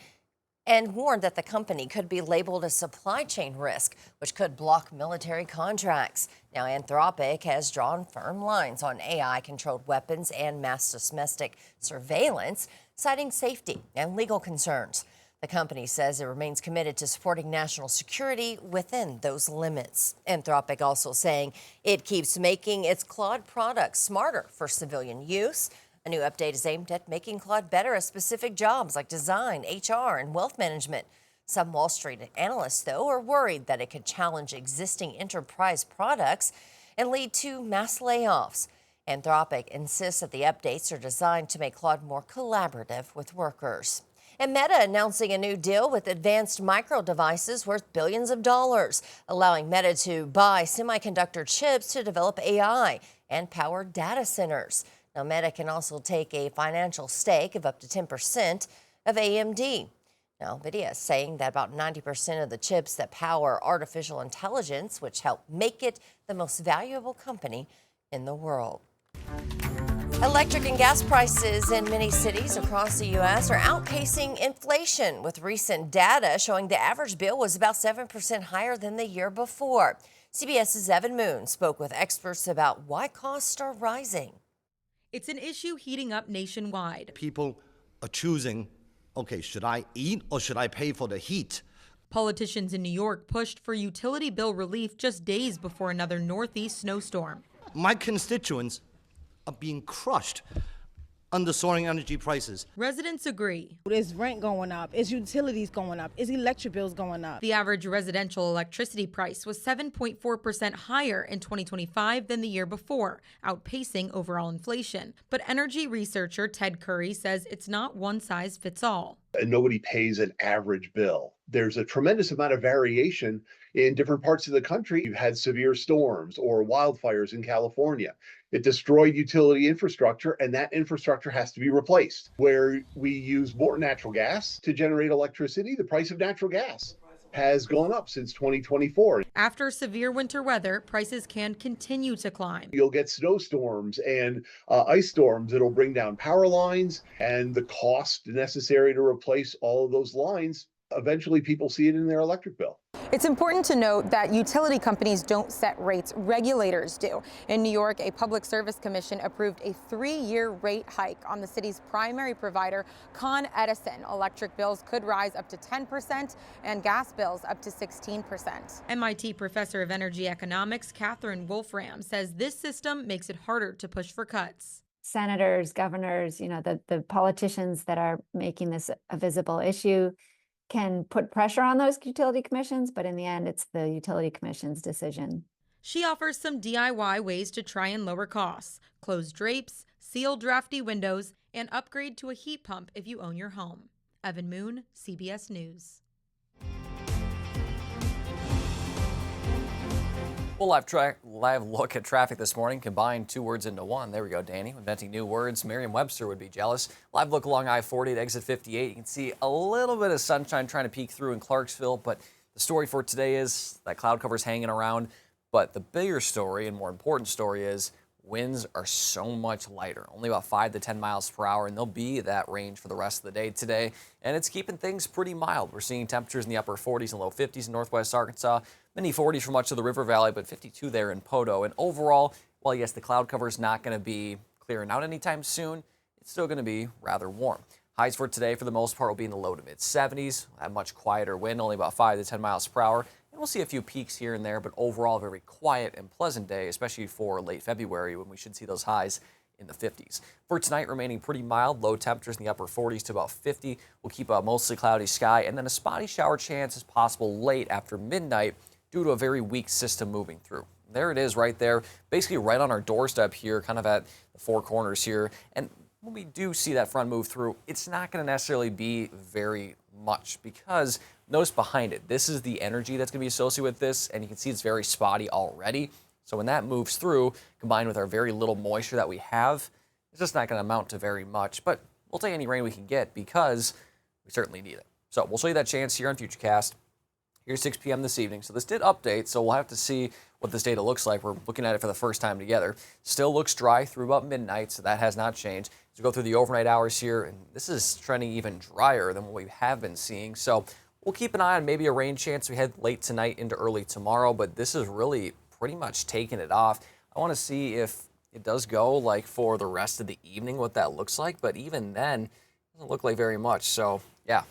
and warned that the company could be labeled a supply chain risk, which could block military contracts. Now, Anthropic has drawn firm lines on AI-controlled weapons and mass domestic surveillance, citing safety and legal concerns. The company says it remains committed to supporting national security within those limits. Anthropic also saying it keeps making its Claude products smarter for civilian use. A new update is aimed at making Claude better at specific jobs like design, HR, and wealth management. Some Wall Street analysts, though, are worried that it could challenge existing enterprise products and lead to mass layoffs. Anthropic insists that the updates are designed to make Claude more collaborative with workers. And Meta announcing a new deal with Advanced Micro Devices worth billions of dollars, allowing Meta to buy semiconductor chips to develop AI and power data centers. Now, Meta can also take a financial stake of up to 10% of AMD. Now, NVIDIA is saying that about 90% of the chips that power artificial intelligence, which help make it the most valuable company in the world. Electric and gas prices in many cities across the U.S. are outpacing inflation, with recent data showing the average bill was about 7% higher than the year before. CBS's Evan Moon spoke with experts about why costs are rising. It's an issue heating up nationwide. People are choosing, okay, should I eat or should I pay for the heat? Politicians in New York pushed for utility bill relief just days before another Northeast snowstorm. My constituents are being crushed under soaring energy prices. Residents agree. Is rent going up? Is utilities going up? Is electric bills going up? The average residential electricity price was 7.4% higher in 2025 than the year before, outpacing overall inflation. But energy researcher Ted Curry says it's not one size fits all. And nobody pays an average bill. There's a tremendous amount of variation in different parts of the country. You've had severe storms or wildfires in California. It destroyed utility infrastructure, and that infrastructure has to be replaced. Where we use more natural gas to generate electricity, the price of natural gas has gone up since 2024. After severe winter weather, prices can continue to climb. You'll get snowstorms and ice storms that'll bring down power lines, and the cost necessary to replace all of those lines, eventually people see it in their electric bill. It's important to note that utility companies don't set rates, regulators do. In New York, a public service commission approved a 3-year rate hike on the city's primary provider, Con Edison. Electric bills could rise up to 10% and gas bills up to 16%. MIT professor of energy economics Catherine Wolfram says this system makes it harder to push for cuts. Senators, governors, the politicians that are making this a visible issue can put pressure on those utility commissions, but in the end, it's the utility commission's decision. She offers some DIY ways to try and lower costs: close drapes, seal drafty windows, and upgrade to a heat pump if you own your home. Evan Moon, CBS News. Well, live look at traffic this morning. Combine two words into one. There we go, Danny. Inventing new words. Merriam-Webster would be jealous. Live look along I-40 at exit 58. You can see a little bit of sunshine trying to peek through in Clarksville, but the story for today is that cloud cover's hanging around. But the bigger story and more important story is winds are so much lighter, only about 5 to 10 miles per hour, and they'll be that range for the rest of the day today. And it's keeping things pretty mild. We're seeing temperatures in the upper 40s and low 50s in northwest Arkansas, many 40s for much of the River Valley, but 52 there in Poteau. And overall, while yes, the cloud cover is not going to be clearing out anytime soon, it's still going to be rather warm. Highs for today, for the most part, will be in the low to mid 70s. A much quieter wind, only about 5 to 10 miles per hour. And we'll see a few peaks here and there, but overall, a very quiet and pleasant day, especially for late February when we should see those highs in the 50s. For tonight, remaining pretty mild, low temperatures in the upper 40s to about 50. We'll keep a mostly cloudy sky, and then a spotty shower chance is possible late after midnight due to a very weak system moving through. There it is right there, basically right on our doorstep here, kind of at the four corners here. And when we do see that front move through, it's not going to necessarily be very much because notice behind it, this is the energy that's going to be associated with this, and you can see it's very spotty already. So when that moves through, combined with our very little moisture that we have, it's just not going to amount to very much. But we'll take any rain we can get because we certainly need it. So we'll show you that chance here on Futurecast. Here's 6 p.m. this evening. So this did update, so we'll have to see what this data looks like. We're looking at it for the first time together. Still looks dry through about midnight, so that has not changed. As we go through the overnight hours here, and this is trending even drier than what we have been seeing. So we'll keep an eye on maybe a rain chance we head late tonight into early tomorrow, but this is really pretty much taking it off. I want to see if it does go like for the rest of the evening, what that looks like, but even then, it doesn't look like very much. So yeah,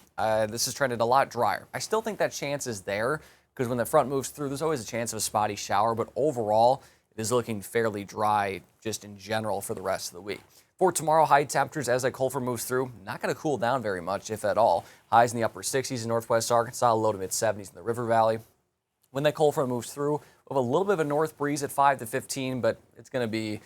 this is trended a lot drier. I still think that chance is there because when the front moves through, there's always a chance of a spotty shower, but overall, it is looking fairly dry just in general for the rest of the week. For tomorrow, high temperatures as that cold front moves through, not going to cool down very much, if at all. Highs in the upper 60s in northwest Arkansas, low to mid 70s in the River Valley. When that cold front moves through, we'll have a little bit of a north breeze at 5 to 15, but it's going to be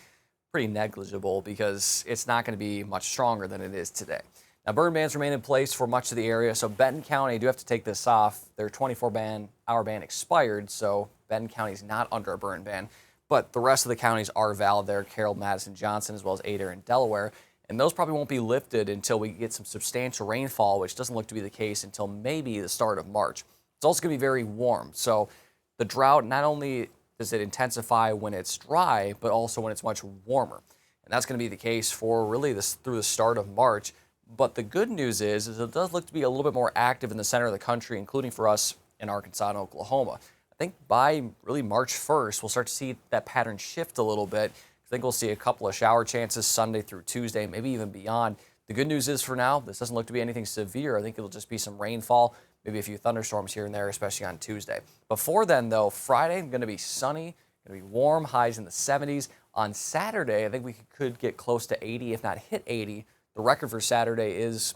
pretty negligible because it's not going to be much stronger than it is today. Now, burn bans remain in place for much of the area, so Benton County, do have to take this off. Their 24-hour ban expired, so Benton County is not under a burn ban. But the rest of the counties are valid there, Carroll, Madison, Johnson, as well as Adair and Delaware. And those probably won't be lifted until we get some substantial rainfall, which doesn't look to be the case until maybe the start of March. It's also going to be very warm. So the drought, not only does it intensify when it's dry, but also when it's much warmer. And that's going to be the case for really through the start of March. But the good news is it does look to be a little bit more active in the center of the country, including for us in Arkansas and Oklahoma. I think by really March 1st, we'll start to see that pattern shift a little bit. I think we'll see a couple of shower chances Sunday through Tuesday, maybe even beyond. The good news is for now, this doesn't look to be anything severe. I think it'll just be some rainfall, maybe a few thunderstorms here and there, especially on Tuesday. Before then, though, Friday, going to be sunny, going to be warm, highs in the 70s. On Saturday, I think we could get close to 80, if not hit 80. The record for Saturday is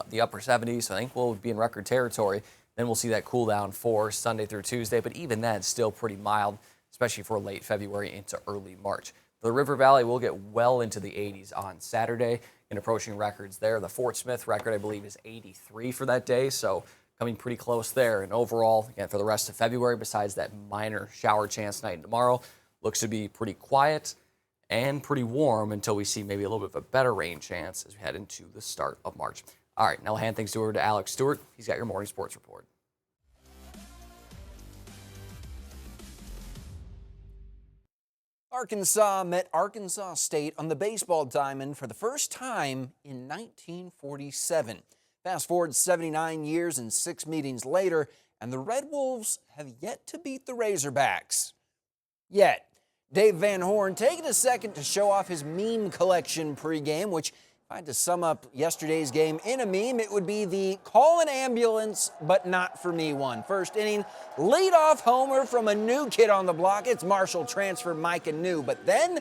the upper 70s, so I think we'll be in record territory. Then we'll see that cool down for Sunday through Tuesday, but even then, still pretty mild, especially for late February into early March. The River Valley will get well into the 80s on Saturday and approaching records there. The Fort Smith record, I believe, is 83 for that day, so coming pretty close there. And overall, again, for the rest of February, besides that minor shower chance tonight and tomorrow, looks to be pretty quiet and pretty warm until we see maybe a little bit of a better rain chance as we head into the start of March. All right, now I'll hand things over to Alex Stewart. He's got your morning sports report. Arkansas met Arkansas State on the baseball diamond for the first time in 1947. Fast forward 79 years and 6 meetings later, and the Red Wolves have yet to beat the Razorbacks. Yet. Dave Van Horn taking a second to show off his meme collection pregame, which, if I had to sum up yesterday's game in a meme, it would be the call an ambulance, but not for me one. First inning, leadoff homer from a new kid on the block. It's Marshall transfer Micah New. But then,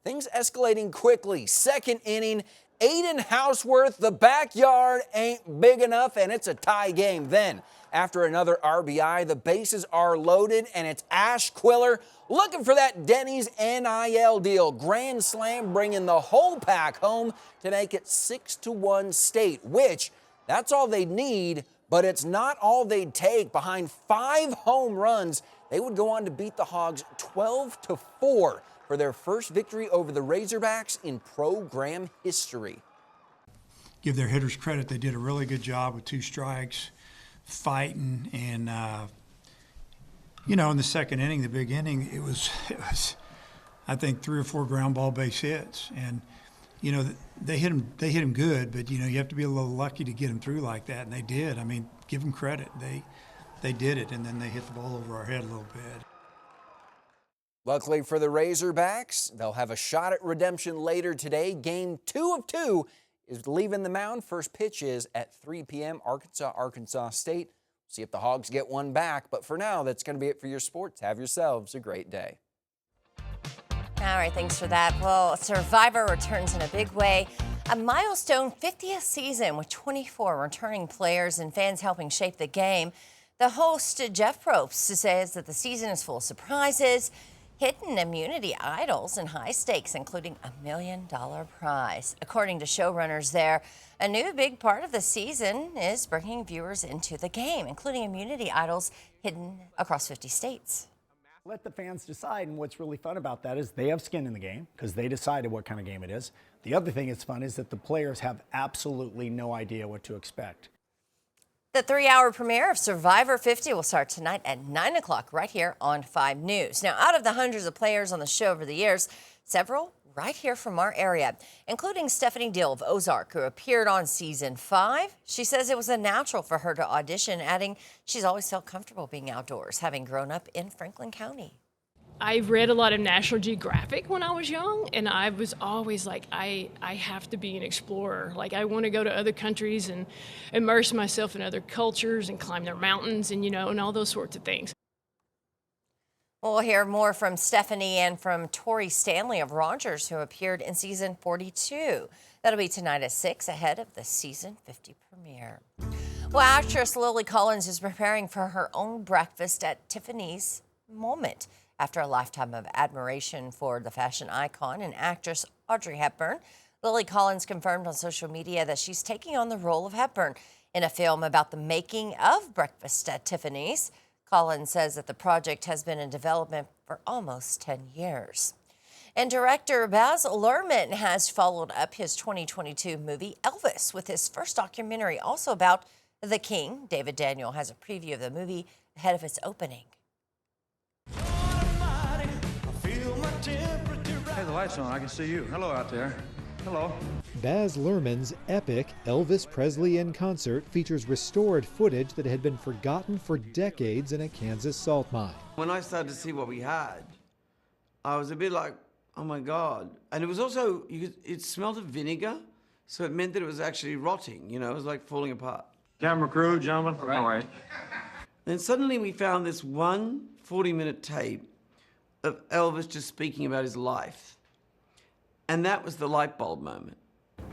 things escalating quickly. Second inning, Aiden Houseworth, the backyard ain't big enough, and it's a tie game. Then, after another RBI, the bases are loaded, and it's Ash Quiller looking for that Denny's NIL deal. Grand slam bringing the whole pack home to make it 6-1 State, which that's all they need, but it's not all they'd take. Behind 5 home runs, they would go on to beat the Hogs 12-4 for their first victory over the Razorbacks in program history. Give their hitters credit. They did a really good job with 2 strikes, fighting, and in the second inning, the big inning, it was I think 3 or 4 ground ball base hits, and they hit him good, but you have to be a little lucky to get him through like that, and they did. I mean, give them credit. They did it, and then they hit the ball over our head a little bit. Luckily for the Razorbacks, they'll have a shot at redemption later today. Game 2 of 2 is leaving the mound. First pitch is at 3 p.m. Arkansas State. See if the Hogs get one back. But for now, that's going to be it for your sports. Have yourselves a great day. All right, thanks for that. Well, Survivor returns in a big way. A milestone 50th season with 24 returning players and fans helping shape the game. The host, Jeff Probst, says that the season is full of surprises, hidden immunity idols, and high stakes, including $1 million prize. According to showrunners there, a new big part of the season is bringing viewers into the game, including immunity idols hidden across 50 states. Let the fans decide, and what's really fun about that is they have skin in the game because they decided what kind of game it is. The other thing that's fun is that the players have absolutely no idea what to expect. The 3-hour premiere of Survivor 50 will start tonight at 9 o'clock right here on 5 News. Now, out of the hundreds of players on the show over the years, several right here from our area, including Stephanie Dill of Ozark, who appeared on season 5. She says it was a natural for her to audition, adding she's always felt comfortable being outdoors, having grown up in Franklin County. I read a lot of National Geographic when I was young, and I was always like, I have to be an explorer. Like, I want to go to other countries and immerse myself in other cultures and climb their mountains and, and all those sorts of things. We'll hear more from Stephanie and from Tori Stanley of Rogers, who appeared in season 42. That'll be tonight at 6, ahead of the season 50 premiere. Well, actress Lily Collins is preparing for her own breakfast at Tiffany's moment. After a lifetime of admiration for the fashion icon and actress Audrey Hepburn, Lily Collins confirmed on social media that she's taking on the role of Hepburn in a film about the making of Breakfast at Tiffany's. Collins says that the project has been in development for almost 10 years. And director Baz Luhrmann has followed up his 2022 movie Elvis with his first documentary also about the King. David Daniel has a preview of the movie ahead of its opening. Hey, the light's on. I can see you. Hello out there. Hello. Baz Luhrmann's epic Elvis Presley in Concert features restored footage that had been forgotten for decades in a Kansas salt mine. When I started to see what we had, I was a bit like, oh my God. And it was also, it smelled of vinegar, so it meant that it was actually rotting, it was like falling apart. Camera crew, gentlemen. All right. Then suddenly we found this 40-minute tape of Elvis just speaking about his life. And that was the light bulb moment.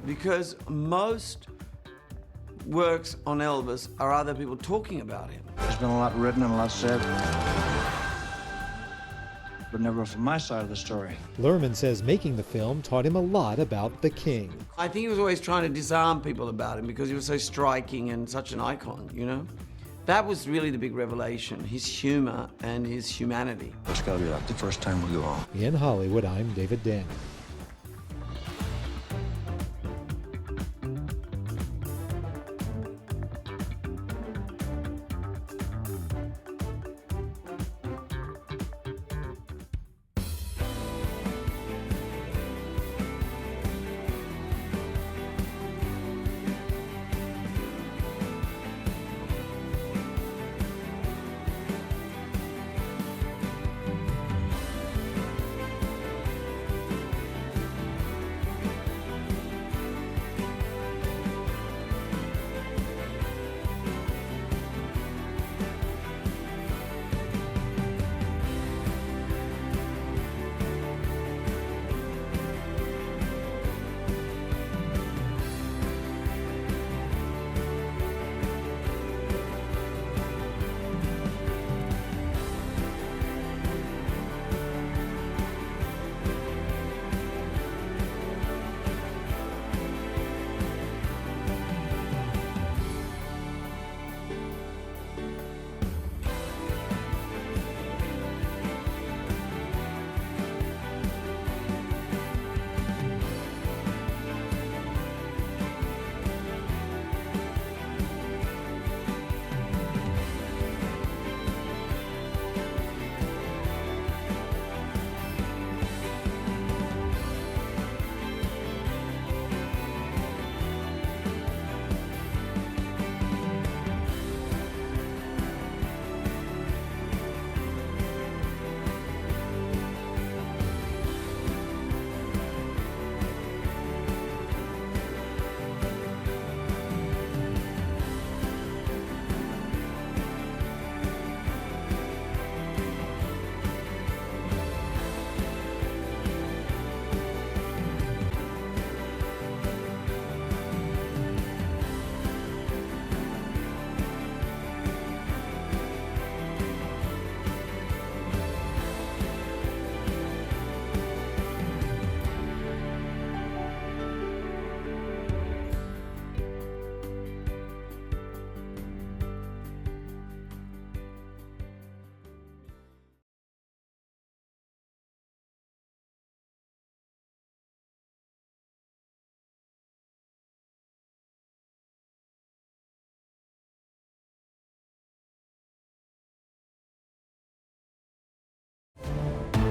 Because most works on Elvis are other people talking about him. There's been a lot written and a lot said, but never from my side of the story. Luhrmann says making the film taught him a lot about the King. I think he was always trying to disarm people about him because he was so striking and such an icon, That was really the big revelation, his humor and his humanity. It's got to be like the first time we go on. In Hollywood, I'm David Daniel.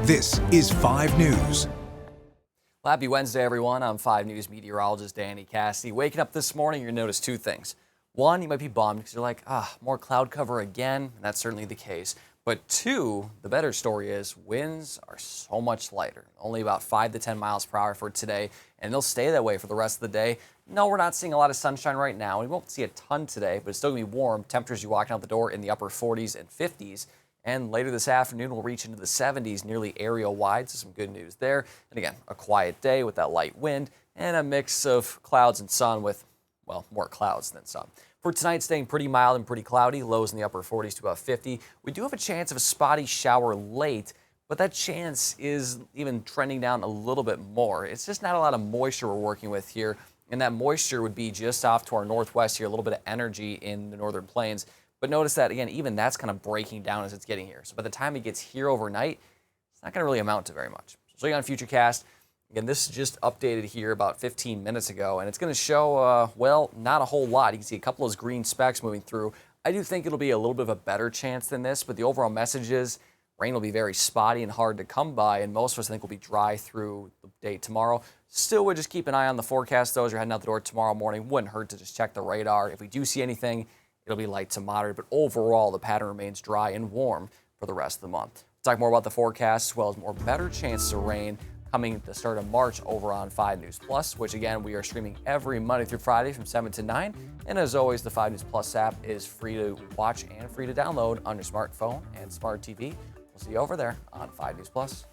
This is 5 News. Well, happy Wednesday, everyone. I'm 5 News meteorologist Danny Cassidy. Waking up this morning, you're going to notice two things. One, you might be bummed because you're like, more cloud cover again. And that's certainly the case. But two, the better story is winds are so much lighter, only about 5 to 10 miles per hour for today, and they'll stay that way for the rest of the day. No, we're not seeing a lot of sunshine right now. We won't see a ton today, but it's still going to be warm. Temperatures you walking out the door in the upper 40s and 50s. And later this afternoon, we'll reach into the 70s nearly area-wide, so some good news there. And again, a quiet day with that light wind and a mix of clouds and sun with, well, more clouds than sun. For tonight, staying pretty mild and pretty cloudy, lows in the upper 40s to about 50. We do have a chance of a spotty shower late, but that chance is even trending down a little bit more. It's just not a lot of moisture we're working with here, and that moisture would be just off to our northwest here, a little bit of energy in the northern plains. But notice that, again, even that's kind of breaking down as it's getting here. So by the time it gets here overnight, it's not going to really amount to very much. So you on Futurecast. Again, this is just updated here about 15 minutes ago, and it's going to show, well, not a whole lot. You can see a couple of those green specks moving through. I do think it'll be a little bit of a better chance than this, but the overall message is rain will be very spotty and hard to come by, and most of us, I think, will be dry through the day tomorrow. Still would just keep an eye on the forecast, though, as you're heading out the door tomorrow morning. Wouldn't hurt to just check the radar. If we do see anything, it'll be light to moderate, but overall, the pattern remains dry and warm for the rest of the month. We'll talk more about the forecast, as well as more better chances of rain coming at the start of March over on 5 News Plus, which again, we are streaming every Monday through Friday from 7 to 9. And as always, the 5 News Plus app is free to watch and free to download on your smartphone and smart TV. We'll see you over there on 5 News Plus.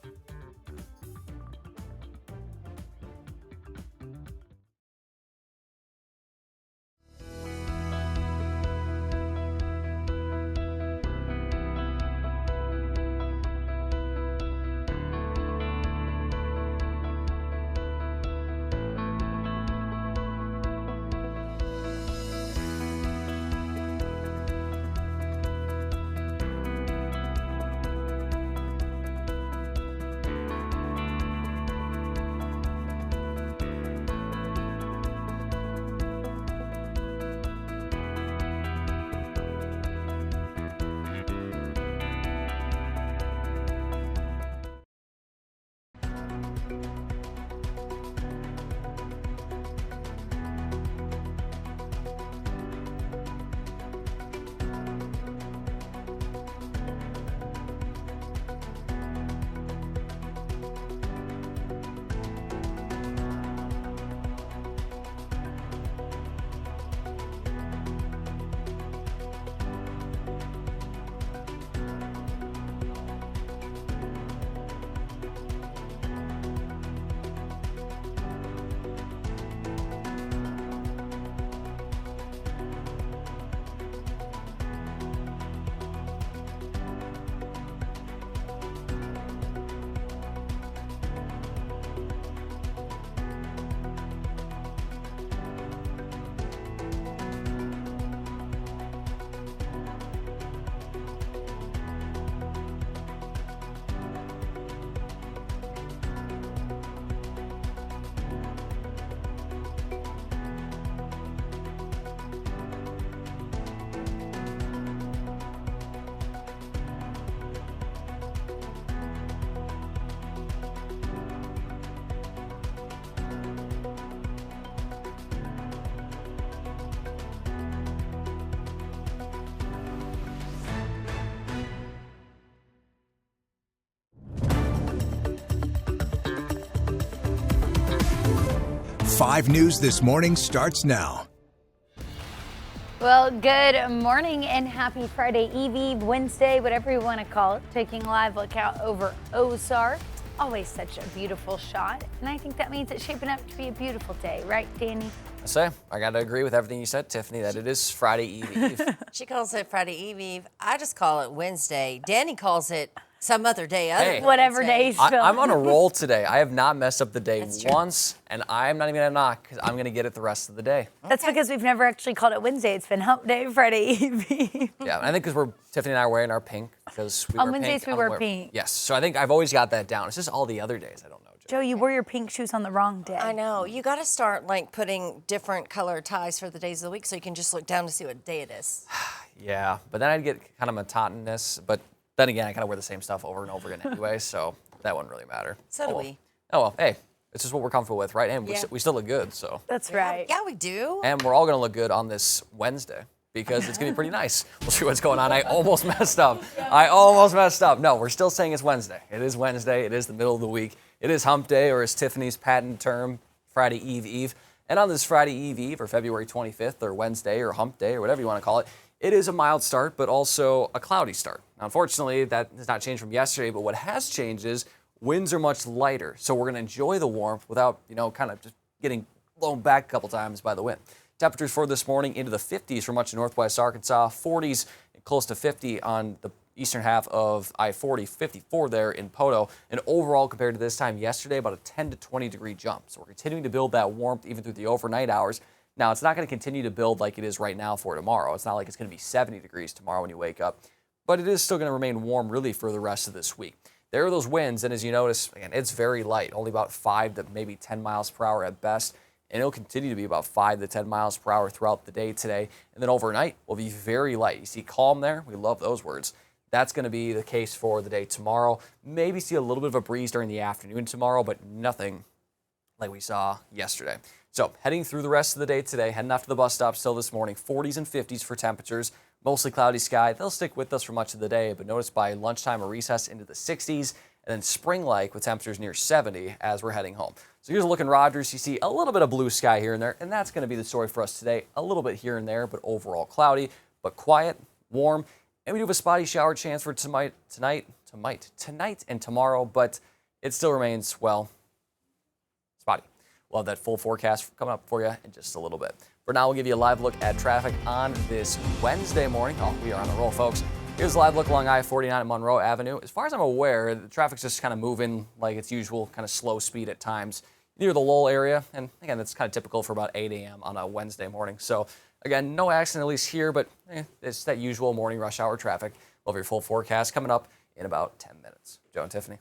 Five News This Morning starts now. Well, good morning and happy Friday Eve, Wednesday, whatever you want to call it. Taking a live look out over Ozark. Always such a beautiful shot. And I think that means it's shaping up to be a beautiful day, right, Danny? I got to agree with everything you said, Tiffany, that it is Friday Eve. She calls it Friday Eve. I just call it Wednesday. Danny calls it some other day. Other whatever day he's feeling. I'm on a roll today. I have not messed up the day once, and I'm not even going to knock because I'm going to get it the rest of the day. That's because we've never actually called it Wednesday. It's been Hump Day, Friday Eve. Yeah, and I think because Tiffany and I are wearing our pink because we on wear Wednesdays pink. we wear pink. Yes, so I think I've always got that down. It's just all the other days I don't know. Joe, you wore your pink shoes on the wrong day. I know. You got to start like putting different color ties for the days of the week so you can just look down to see what day it is. Yeah, but then I'd get kind of monotonous. But then again, I kind of wear the same stuff over and over again anyway. So that wouldn't really matter. So do we. Oh, well, hey, it's just what we're comfortable with, right? And Yeah. we still look good, so. That's right. Yeah, we do. And we're all going to look good on this Wednesday because it's going to be pretty nice. We'll see what's going on. I almost messed up. No, we're still saying it's Wednesday. It is Wednesday. It is the middle of the week. It is hump day, or as Tiffany's patent term, Friday Eve. And on this Friday Eve, or February 25th, or Wednesday, or hump day, or whatever you want to call it, it is a mild start, but also a cloudy start. Now, unfortunately, that has not changed from yesterday, but what has changed is winds are much lighter. So we're going to enjoy the warmth without, kind of just getting blown back a couple times by the wind. Temperatures for this morning into the 50s for much of northwest Arkansas, 40s, close to 50 on the eastern half of I-40, 54 there in Poto. And overall, compared to this time yesterday, about a 10 to 20 degree jump. So we're continuing to build that warmth even through the overnight hours. Now, it's not going to continue to build like it is right now for tomorrow. It's not like it's going to be 70 degrees tomorrow when you wake up, but it is still going to remain warm really for the rest of this week. There are those winds, and as you notice, again, it's very light, only about 5 to maybe 10 miles per hour at best, and it'll continue to be about 5 to 10 miles per hour throughout the day today, and then overnight will be very light. You see calm there? We love those words. That's going to be the case for the day tomorrow. Maybe see a little bit of a breeze during the afternoon tomorrow, but nothing like we saw yesterday. So heading through the rest of the day today, heading off to the bus stop still this morning, 40s and 50s for temperatures, mostly cloudy sky. They'll stick with us for much of the day, but notice by lunchtime or recess into the 60s, and then spring-like with temperatures near 70 as we're heading home. So here's a look in Rogers. You see a little bit of blue sky here and there, and that's going to be the story for us today. A little bit here and there, but overall cloudy, but quiet, warm, and we do have a spotty shower chance for tonight and tomorrow, but it still remains, well, spotty. We'll have that full forecast coming up for you in just a little bit. For now, we'll give you a live look at traffic on this Wednesday morning. Oh, we are on the roll, folks. Here's a live look along I-49 at Monroe Avenue. As far as I'm aware, the traffic's just kind of moving like its usual, kind of slow speed at times near the Lowell area. And again, that's kind of typical for about 8 a.m. on a Wednesday morning. So again, no accident at least here, but it's that usual morning rush hour traffic. We'll have your full forecast coming up in about 10 minutes. Joe and Tiffany.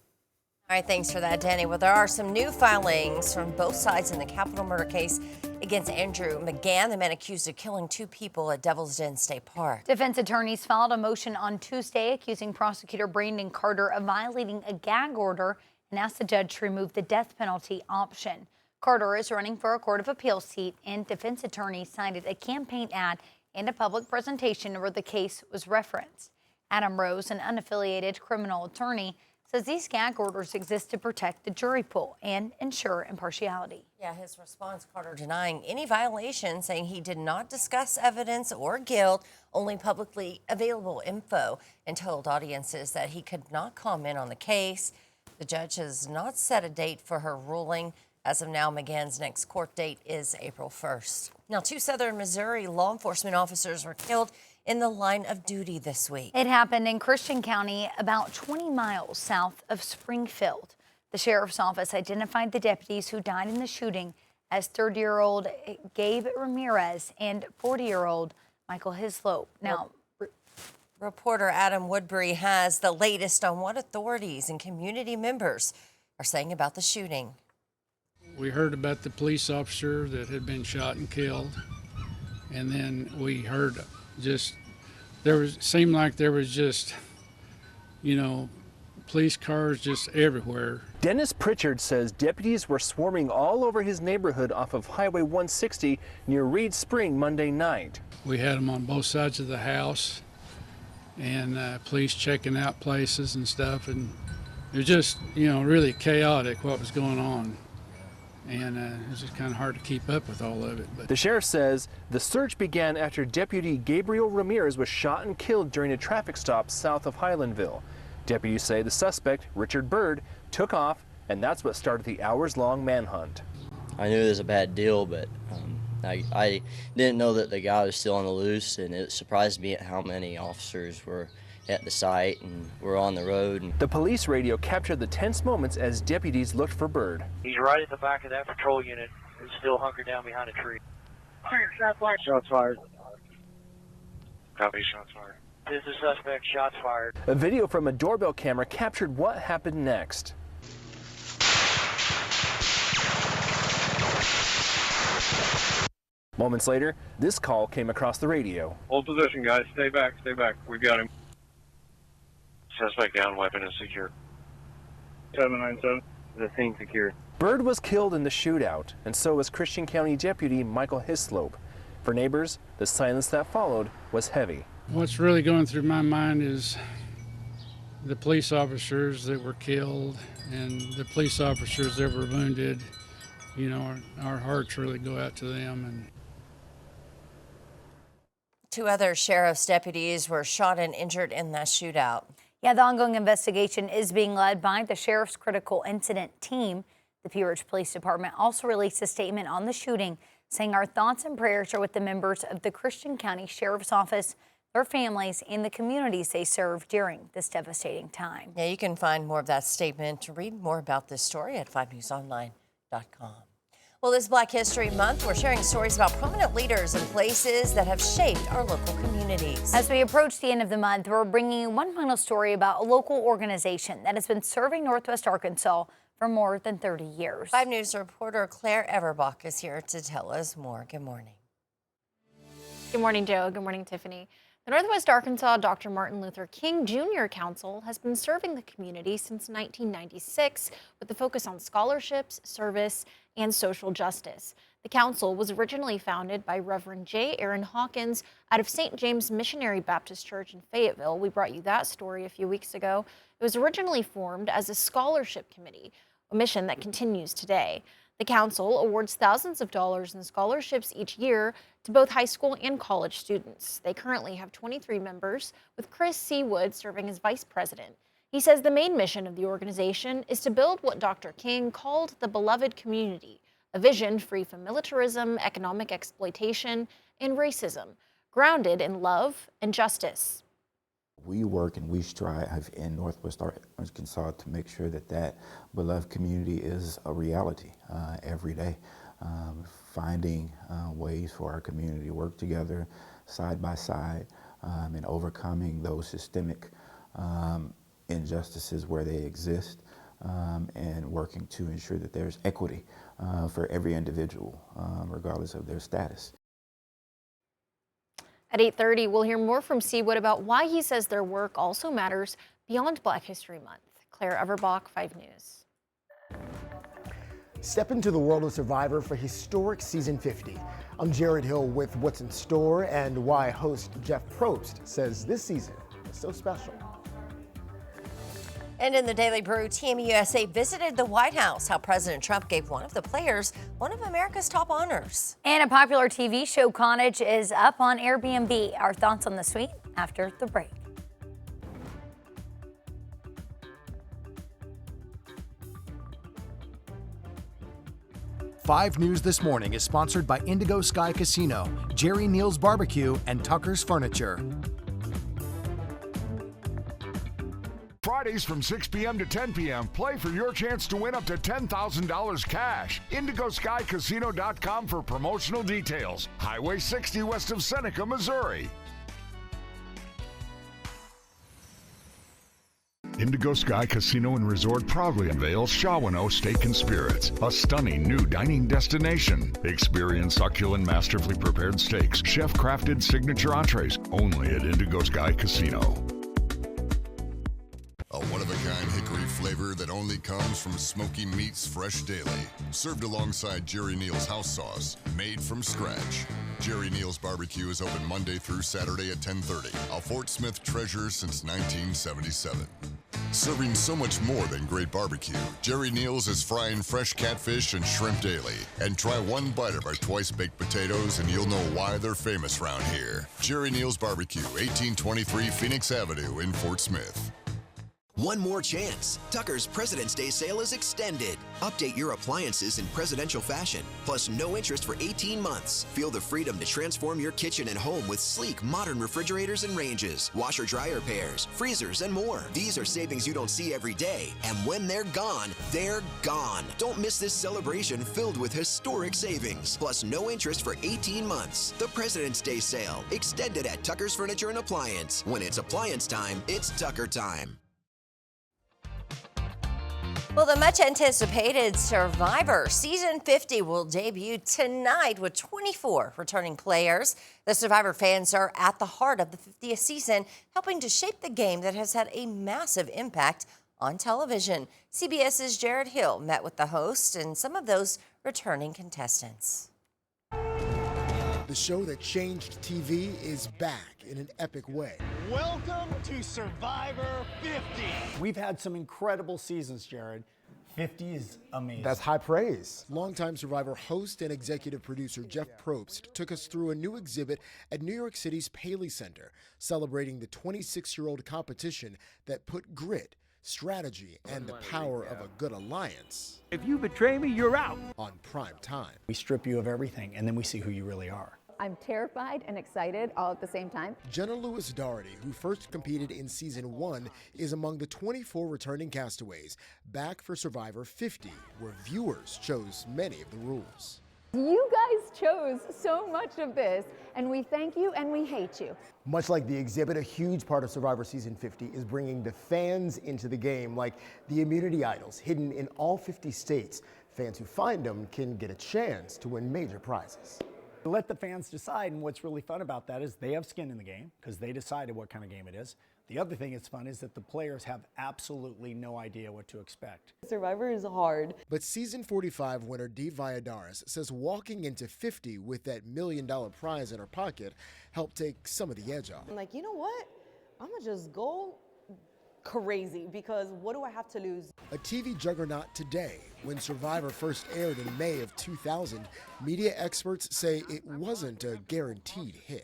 All right, thanks for that, Danny. Well, there are some new filings from both sides in the capital murder case against Andrew McGann, the man accused of killing 2 people at Devil's Den State Park. Defense attorneys filed a motion on Tuesday accusing prosecutor Brandon Carter of violating a gag order and asked the judge to remove the death penalty option. Carter is running for a Court of Appeals seat, and defense attorneys cited a campaign ad and a public presentation where the case was referenced. Adam Rose, an unaffiliated criminal attorney, says these gag orders exist to protect the jury pool and ensure impartiality. Yeah, his response, Carter denying any violation, saying he did not discuss evidence or guilt, only publicly available info, and told audiences that he could not comment on the case. The judge has not set a date for her ruling. As of now, McGann's next court date is April 1st. Now, 2 Southern Missouri law enforcement officers were killed in the line of duty this week. It happened in Christian County, about 20 miles south of Springfield. The sheriff's office identified the deputies who died in the shooting as 30-year-old Gabe Ramirez and 40-year-old Michael Hislop. Now, reporter Adam Woodbury has the latest on what authorities and community members are saying about the shooting. We heard about the police officer that had been shot and killed, and then we heard seemed like there was just, police cars just everywhere. Dennis Pritchard says deputies were swarming all over his neighborhood off of Highway 160 near Reed Spring Monday night. We had them on both sides of the house, and police checking out places and stuff, and it was just, really chaotic what was going on. And it was just kind of hard to keep up with all of it. But the sheriff says the search began after Deputy Gabriel Ramirez was shot and killed during a traffic stop south of Highlandville. Deputies say the suspect, Richard Byrd, took off, and that's what started the hours-long manhunt. I knew it was a bad deal, but I didn't know that the guy was still on the loose, and it surprised me at how many officers were at the site and we're on the road. The police radio captured the tense moments as deputies looked for Byrd. He's right at the back of that patrol unit. He's still hunkered down behind a tree. Shots fired. Copy, shots fired. This is suspect, shots fired. A video from a doorbell camera captured what happened next. Moments later, this call came across the radio. Hold position, guys. Stay back, stay back. We got him. Suspect down, weapon is secure. 797. The scene secure. Bird was killed in the shootout, and so was Christian County Deputy Michael Hislop. For neighbors, the silence that followed was heavy. What's really going through my mind is the police officers that were killed and the police officers that were wounded. You know, our hearts really go out to them. And 2 other sheriff's deputies were shot and injured in that shootout. Yeah, the ongoing investigation is being led by the Sheriff's Critical Incident Team. The Pea Ridge Police Department also released a statement on the shooting, saying our thoughts and prayers are with the members of the Christian County Sheriff's Office, their families, and the communities they serve during this devastating time. Yeah, you can find more of that statement to read more about this story at 5newsonline.com. Well, this Black History Month, we're sharing stories about prominent leaders and places that have shaped our local communities. As we approach the end of the month, we're bringing you one final story about a local organization that has been serving Northwest Arkansas for more than 30 years. 5 News reporter Claire Everbach is here to tell us more. Good morning. Good morning, Joe. Good morning, Tiffany. The Northwest Arkansas Dr. Martin Luther King Jr. Council has been serving the community since 1996 with the focus on scholarships, service, and social justice. The council was originally founded by Reverend J. Aaron Hawkins out of St. James Missionary Baptist Church in Fayetteville. We brought you that story a few weeks ago. It was originally formed as a scholarship committee, a mission that continues today. The council awards thousands of dollars in scholarships each year to both high school and college students. They currently have 23 members, with Chris Seawood serving as vice president. He says the main mission of the organization is to build what Dr. King called the beloved community, a vision free from militarism, economic exploitation, and racism, grounded in love and justice. We work and we strive in Northwest Arkansas to make sure that that beloved community is a reality every day. Finding ways for our community to work together side by side and overcoming those systemic injustices where they exist and working to ensure that there's equity for every individual regardless of their status. At 8:30, we'll hear more from Seawood about why he says their work also matters beyond Black History Month. Claire Everbach, 5 News. Step into the world of Survivor for historic season 50. I'm Jared Hill with what's in store and why host Jeff Probst says this season is so special. And in the Daily Brew, Team USA visited the White House, how President Trump gave one of the players one of America's top honors. And a popular TV show, Cottage, is up on Airbnb. Our thoughts on the suite after the break. Five News This Morning is sponsored by Indigo Sky Casino, Jerry Neal's Barbecue, and Tucker's Furniture. Fridays from 6 p.m. to 10 p.m. Play for your chance to win up to $10,000 cash. IndigoSkyCasino.com for promotional details. Highway 60 west of Seneca, Missouri. Indigo Sky Casino and Resort proudly unveils Shawano Steak and Spirits, a stunning new dining destination. Experience succulent, masterfully prepared steaks, chef-crafted signature entrees, only at Indigo Sky Casino. A one-of-a-kind hickory flavor that only comes from Smoky Meats Fresh Daily. Served alongside Jerry Neal's house sauce, made from scratch. Jerry Neal's Barbecue is open Monday through Saturday at 10:30. A Fort Smith treasure since 1977. Serving so much more than great barbecue, Jerry Neal's is frying fresh catfish and shrimp daily. And try one bite of our twice-baked potatoes and you'll know why they're famous around here. Jerry Neal's Barbecue, 1823 Phoenix Avenue in Fort Smith. One more chance. Tucker's President's Day sale is extended. Update your appliances in presidential fashion, plus no interest for 18 months. Feel the freedom to transform your kitchen and home with sleek, modern refrigerators and ranges, washer-dryer pairs, freezers, and more. These are savings you don't see every day, and when they're gone, they're gone. Don't miss this celebration filled with historic savings, plus no interest for 18 months. The President's Day sale, extended at Tucker's Furniture and Appliance. When it's appliance time, it's Tucker time. Well, the much-anticipated Survivor Season 50 will debut tonight with 24 returning players. The Survivor fans are at the heart of the 50th season, helping to shape the game that has had a massive impact on television. CBS's Jared Hill met with the host and some of those returning contestants. The show that changed TV is back in an epic way. Welcome to Survivor 50. We've had some incredible seasons, Jared. 50 is amazing. That's high praise. Longtime Survivor host and executive producer Jeff Probst took us through a new exhibit at New York City's Paley Center, celebrating the 26-year-old competition that put grit, strategy, and the power of a good alliance. If you betray me, you're out. On prime time. We strip you of everything, and then we see who you really are. I'm terrified and excited all at the same time. Jenna Lewis Doherty, who first competed in season 1, is among the 24 returning castaways back for Survivor 50, where viewers chose many of the rules. You guys chose so much of this, and we thank you and we hate you. Much like the exhibit, a huge part of Survivor Season 50 is bringing the fans into the game, like the immunity idols hidden in all 50 states. Fans who find them can get a chance to win major prizes. Let the fans decide, and what's really fun about that is they have skin in the game because they decided what kind of game it is. The other thing that's fun is that the players have absolutely no idea what to expect. Survivor is hard. But season 45 winner Dee Valladares says walking into 50 with that $1 million prize in her pocket helped take some of the edge off. I'm like, you know what? I'm gonna just go crazy because what do I have to lose? A TV juggernaut today. When Survivor first aired in May of 2000, media experts say it wasn't a guaranteed hit.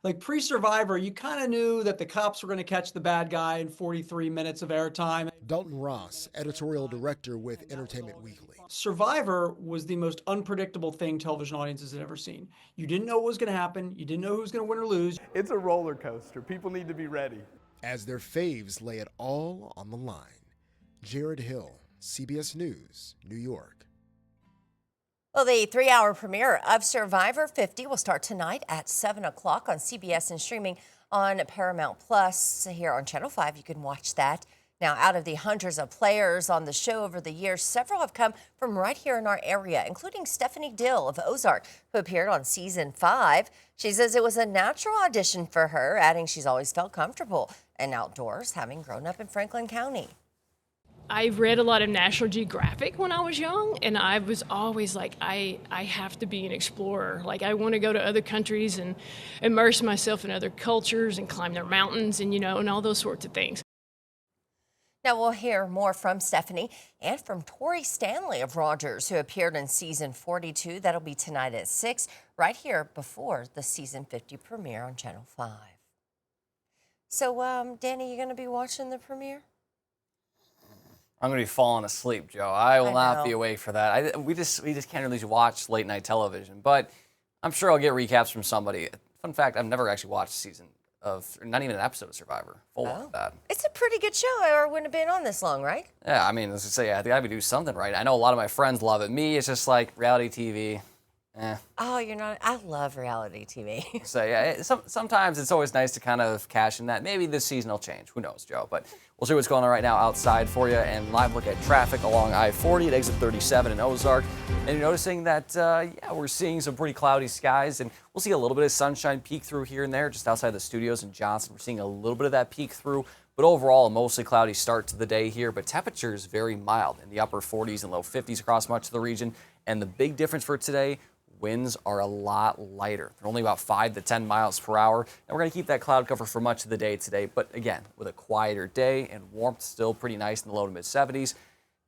Like pre-Survivor, you kind of knew that the cops were going to catch the bad guy in 43 minutes of airtime. Dalton Ross, editorial director with Entertainment Weekly. Survivor was the most unpredictable thing television audiences had ever seen. You didn't know what was going to happen. You didn't know who was going to win or lose. It's a roller coaster. People need to be ready. As their faves lay it all on the line. Jared Hill, CBS News, New York. Well, the 3-hour premiere of Survivor 50 will start tonight at 7 o'clock on CBS and streaming on Paramount Plus. Here on Channel 5, you can watch that. Now, out of the hundreds of players on the show over the years, several have come from right here in our area, including Stephanie Dill of Ozark, who appeared on season 5. She says it was a natural audition for her, adding she's always felt comfortable and outdoors, having grown up in Franklin County. I read a lot of National Geographic when I was young, and I was always like, I have to be an explorer. Like, I want to go to other countries and immerse myself in other cultures and climb their mountains and, and all those sorts of things. Now we'll hear more from Stephanie and from Tori Stanley of Rogers, who appeared in season 42. That'll be tonight at 6, right here before the season 50 premiere on Channel 5. So, Danny, you going to be watching the premiere? I'm going to be falling asleep, Joe. I will not be awake for that. We just can't really watch late night television, but I'm sure I'll get recaps from somebody. Fun fact, I've never actually watched a season of, not even an episode of Survivor, full like that. It's a pretty good show, or it wouldn't have been on this long, right? Yeah, I mean, let's just say, I think I would do something right. I know a lot of my friends love it. Me, it's just like reality TV. Oh, you're not. I love reality TV. So yeah, sometimes it's always nice to kind of cash in that. Maybe this season will change. Who knows, Joe? But we'll see what's going on right now outside for you, and live look at traffic along I-40 at exit 37 in Ozark. And you're noticing that, yeah, we're seeing some pretty cloudy skies, and we'll see a little bit of sunshine peek through here and there just outside the studios in Johnson. We're seeing a little bit of that peek through. But overall, a mostly cloudy start to the day here, but temperatures very mild in the upper 40s and low 50s across much of the region. And the big difference for today, winds are a lot lighter. They're only about 5 to 10 miles per hour. And we're going to keep that cloud cover for much of the day today. But again, with a quieter day and warmth still pretty nice in the low to mid 70s,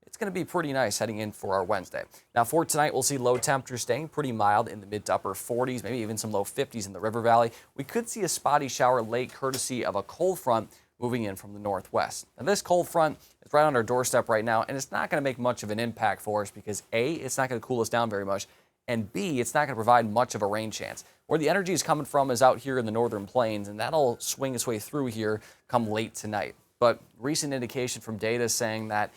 it's going to be pretty nice heading in for our Wednesday. Now for tonight, we'll see low temperatures staying pretty mild in the mid to upper 40s, maybe even some low 50s in the River Valley. We could see a spotty shower late courtesy of a cold front moving in from the northwest. Now this cold front is right on our doorstep right now, and it's not going to make much of an impact for us because A, it's not going to cool us down very much, and B, it's not going to provide much of a rain chance. Where the energy is coming from is out here in the northern plains, and that'll swing its way through here come late tonight. But recent indication from data is saying that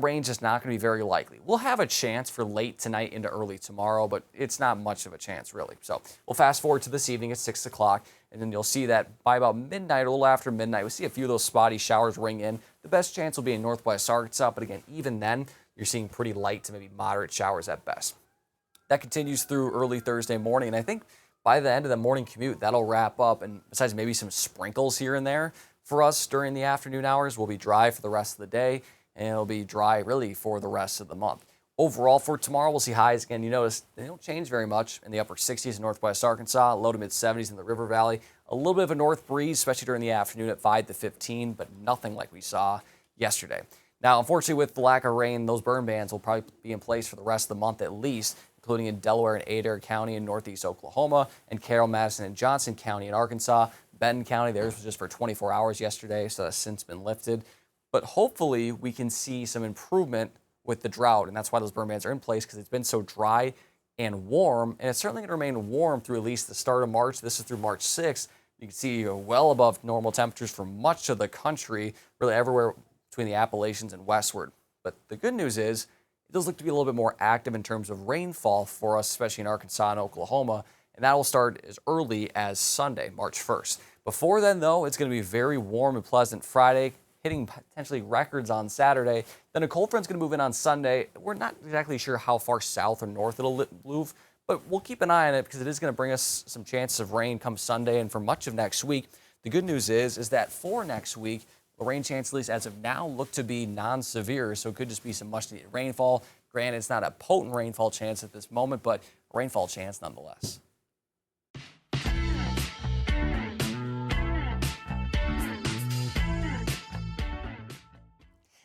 rain's just not going to be very likely. We'll have a chance for late tonight into early tomorrow, but it's not much of a chance, really. So we'll fast forward to this evening at 6 o'clock, and then you'll see that by about midnight, a little after midnight, we'll see a few of those spotty showers ring in. The best chance will be in northwest Arkansas, but again, even then, you're seeing pretty light to maybe moderate showers at best. That continues through early Thursday morning, and I think by the end of the morning commute, that'll wrap up, and besides maybe some sprinkles here and there, For us during the afternoon hours, we'll be dry for the rest of the day, and it'll be dry really for the rest of the month. Overall, for tomorrow, we'll see highs again. You notice they don't change very much in the upper 60s in northwest Arkansas, low to mid 70s in the River Valley. A little bit of a north breeze, especially during the afternoon at 5 to 15, but nothing like we saw yesterday. Now, unfortunately, with the lack of rain, those burn bans will probably be in place for the rest of the month at least, including in Delaware and Adair County in northeast Oklahoma, and Carroll, Madison, and Johnson County in Arkansas. Benton County, theirs was just for 24 hours yesterday, so that's since been lifted. But hopefully we can see some improvement with the drought, and that's why those burn bans are in place, because it's been so dry and warm, and it's certainly going to remain warm through at least the start of March. This is through March 6th. You can see well above normal temperatures for much of the country, really everywhere between the Appalachians and westward. But the good news is it does look to be a little bit more active in terms of rainfall for us, especially in Arkansas and Oklahoma, and that will start as early as Sunday, March 1st. Before then, though, it's going to be very warm and pleasant Friday, hitting potentially records on Saturday. Then a cold front's going to move in on Sunday. We're not exactly sure how far south or north it'll move, but we'll keep an eye on it because it is going to bring us some chances of rain come Sunday and for much of next week. The good news is that for next week, the rain chances, at least as of now, look to be non-severe, so it could just be some much-needed rainfall. Granted, it's not a potent rainfall chance at this moment, but a rainfall chance nonetheless.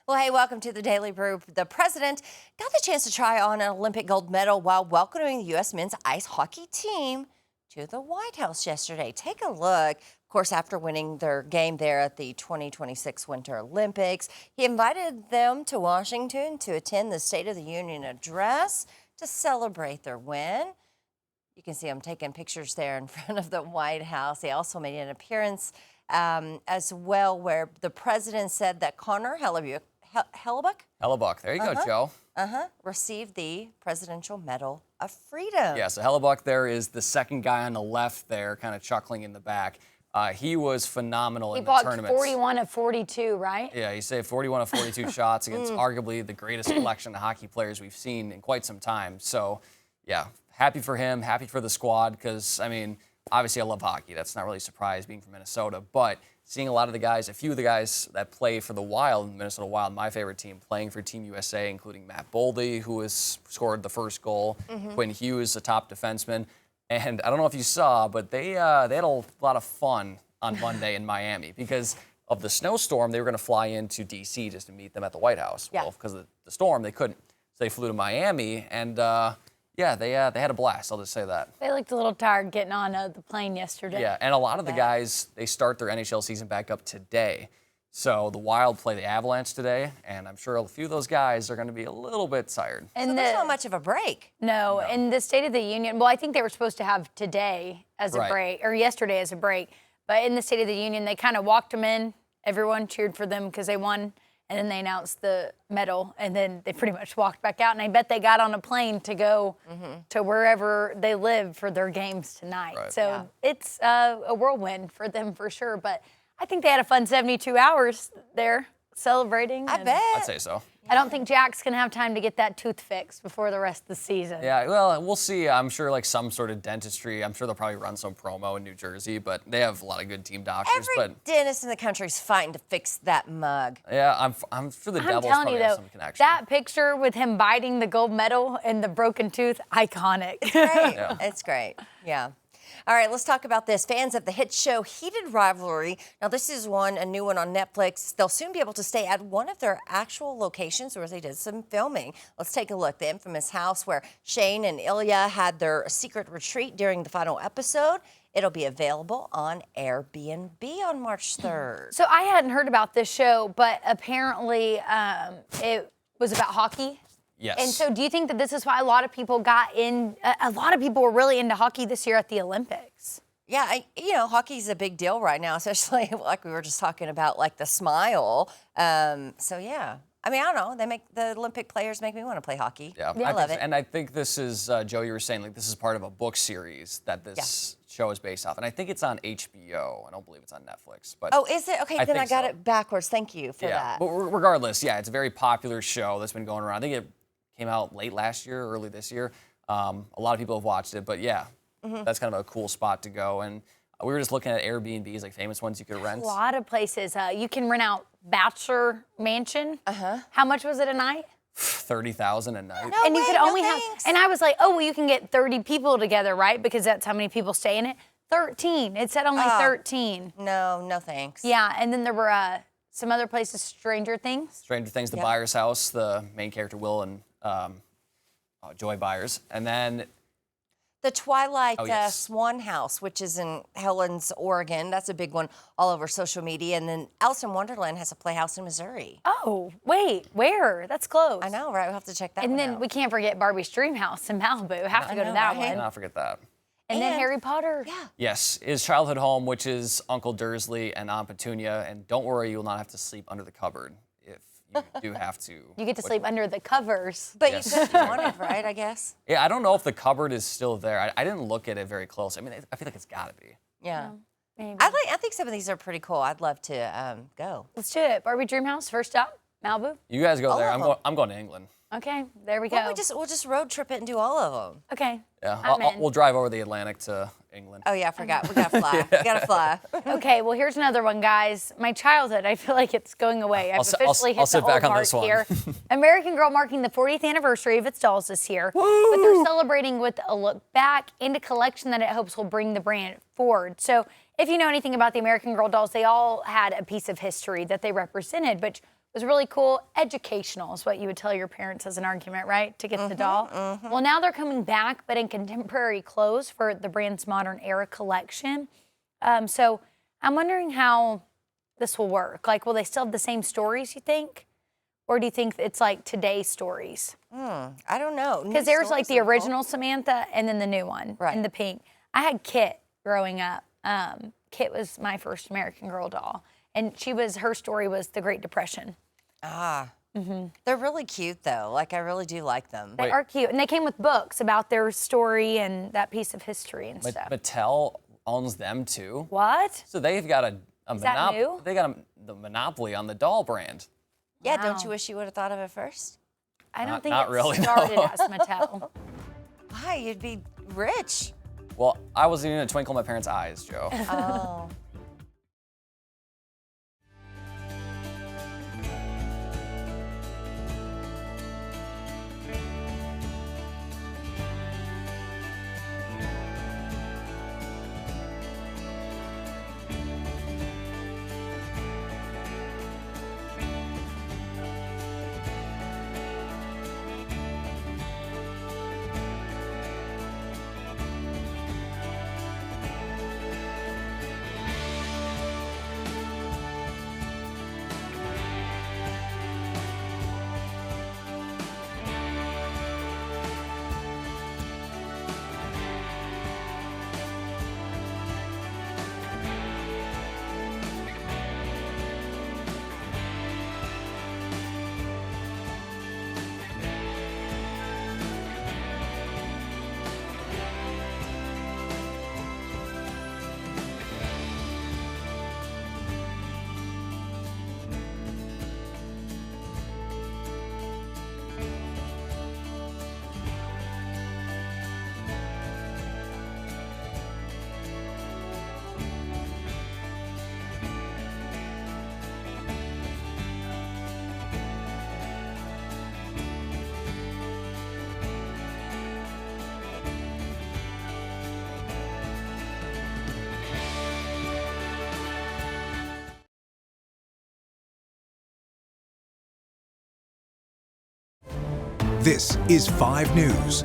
Well, hey, welcome to the Daily Brew. The president got the chance to try on an Olympic gold medal while welcoming the U.S. men's ice hockey team to the White House yesterday. Take a look. Of course, after winning their game there at the 2026 Winter Olympics, he invited them to Washington to attend the State of the Union address to celebrate their win. You can see them taking pictures there in front of the White House. They also made an appearance as well where the president said that Connor Hellebuck, there you go, Joe. Received the Presidential Medal of Freedom. Yeah, so Hellebuck there is the second guy on the left there, kind of chuckling in the back. He was phenomenal in the tournament. He blocked 41 of 42, right? Yeah, he saved 41 of 42 shots against arguably the greatest collection of hockey players we've seen in quite some time. So, yeah, happy for him, happy for the squad, because, I mean, obviously I love hockey. That's not really a surprise being from Minnesota, but seeing a lot of the guys, a few of the guys that play for the Wild, Minnesota Wild, my favorite team, playing for Team USA, including Matt Boldy, who has scored the first goal, Quinn Hughes, a top defenseman. And I don't know if you saw, but they had a lot of fun on Monday in Miami because of the snowstorm. They were going to fly into D.C. just to meet them at the White House. Yeah. Well, because of the storm, they couldn't. So they flew to Miami, and yeah, they had a blast. I'll just say that. They looked a little tired getting on the plane yesterday. Yeah, and a lot of the guys, they start their NHL season back up today. So the Wild play the Avalanche today, and I'm sure a few of those guys are going to be a little bit tired. And so there's not much of a break. No, in the State of the Union, well, I think they were supposed to have today as a break, or yesterday as a break. But in the State of the Union, they kind of walked them in. Everyone cheered for them because they won. And then they announced the medal, and then they pretty much walked back out. And I bet they got on a plane to go to wherever they live for their games tonight. Right. So it's a whirlwind for them for sure. But I think they had a fun 72 hours there celebrating. I bet. I'd say so. I don't think Jack's going to have time to get that tooth fixed before the rest of the season. Yeah, well, we'll see. I'm sure like some sort of dentistry. I'm sure they'll probably run some promo in New Jersey, but they have a lot of good team doctors. Every dentist in the country is fighting to fix that mug. Yeah, I'm sure the Devils telling probably you have though, some connection. that picture with him biting the gold medal and the broken tooth, iconic. It's great. It's great. Yeah. All right, let's talk about this. Fans of the hit show Heated Rivalry. Now, this is a new one on Netflix. They'll soon be able to stay at one of their actual locations where they did some filming. Let's take a look. The infamous house where Shane and Ilya had their secret retreat during the final episode. It'll be available on Airbnb on March 3rd. So I hadn't heard about this show, but apparently it was about hockey. Yes. And so do you think that this is why a lot of people were really into hockey this year at the Olympics? Yeah, hockey's a big deal right now, especially like we were just talking about, like the smile. So, yeah. I mean, I don't know. The Olympic players make me want to play hockey. Yeah, I love it. And I think this is, Joe, you were saying, like, this is part of a book series that this show is based off. And I think it's on HBO. I don't believe it's on Netflix. But oh, is it? Okay, then I got it backwards. Thank you for that. But regardless, yeah, it's a very popular show that's been going around. I think it came out late last year, early this year. A lot of people have watched it, but yeah, that's kind of a cool spot to go. And We were just looking at Airbnbs, like famous ones you could rent. A lot of places. You can rent out Bachelor Mansion. How much was it a night? 30,000 a night. And you could only have, and I was like, oh, well, you can get 30 people together, right? Because that's how many people stay in it. 13. It said only 13. No thanks. Yeah, and then there were some other places, Stranger Things. Stranger Things, the Yep. Byers house, the main character Will and Joy Byers, and then The Twilight yes. Swan House, which is in Helens, Oregon. That's a big one all over social media. And then Alice in Wonderland has a playhouse in Missouri. Oh, wait, where? That's close. I know, right? We'll have to check that And one then out. we can't forget Barbie's Dream House in Malibu. Have to I go to know, that right? one. not forget that. And then Harry Potter. Yeah. Yes, his childhood home, which is Uncle Dursley and Aunt Petunia, and don't worry, you will not have to sleep under the cupboard if you do have to. You get to sleep under the covers. But Yes. you could if you wanted, right, I guess? Yeah, I don't know if the cupboard is still there. I didn't look at it very close. I mean, I feel like it's got to be. Yeah. Maybe. I think some of these are pretty cool. I'd love to go. Let's do it. Barbie Dream House, first up, Malibu. You guys go All there. of them. I'm going to England. Okay, there we go. Well, we'll just road trip it and do all of them. Okay. Yeah, I'm in. we'll drive over the Atlantic to England. Oh yeah, I forgot. We gotta fly. We gotta fly. Okay, well, here's another one, guys. My childhood, I feel like it's going away. I've officially hit I'll the sit back old on this mark one. here. American Girl marking the 40th anniversary of its dolls this year. But they're celebrating with a look back and a collection that it hopes will bring the brand forward. So if you know anything about the American Girl dolls, they all had a piece of history that they represented, which was really cool. Educational is what you would tell your parents as an argument, right? To get the doll. Well, now they're coming back, but in contemporary clothes for the brand's modern era collection. So I'm wondering how this will work. Like, will they still have the same stories, you think? Or do you think it's like today's stories? I don't know. Because there's like the original Samantha and then the new one in the pink. I had Kit growing up. Kit was my first American Girl doll. And her story was the Great Depression. They're really cute though. Like I really do like them. They are cute. And they came with books about their story and that piece of history and stuff. Mattel owns them too. What? So they've got a Is that new? They got the monopoly on the doll brand. Yeah, Wow. don't you wish you would have thought of it first? I don't Not- think not it really, no. started as Mattel. Why? You'd be rich. Well, I wasn't even a twinkle in my parents' eyes, Joe. Oh. This is 5 News.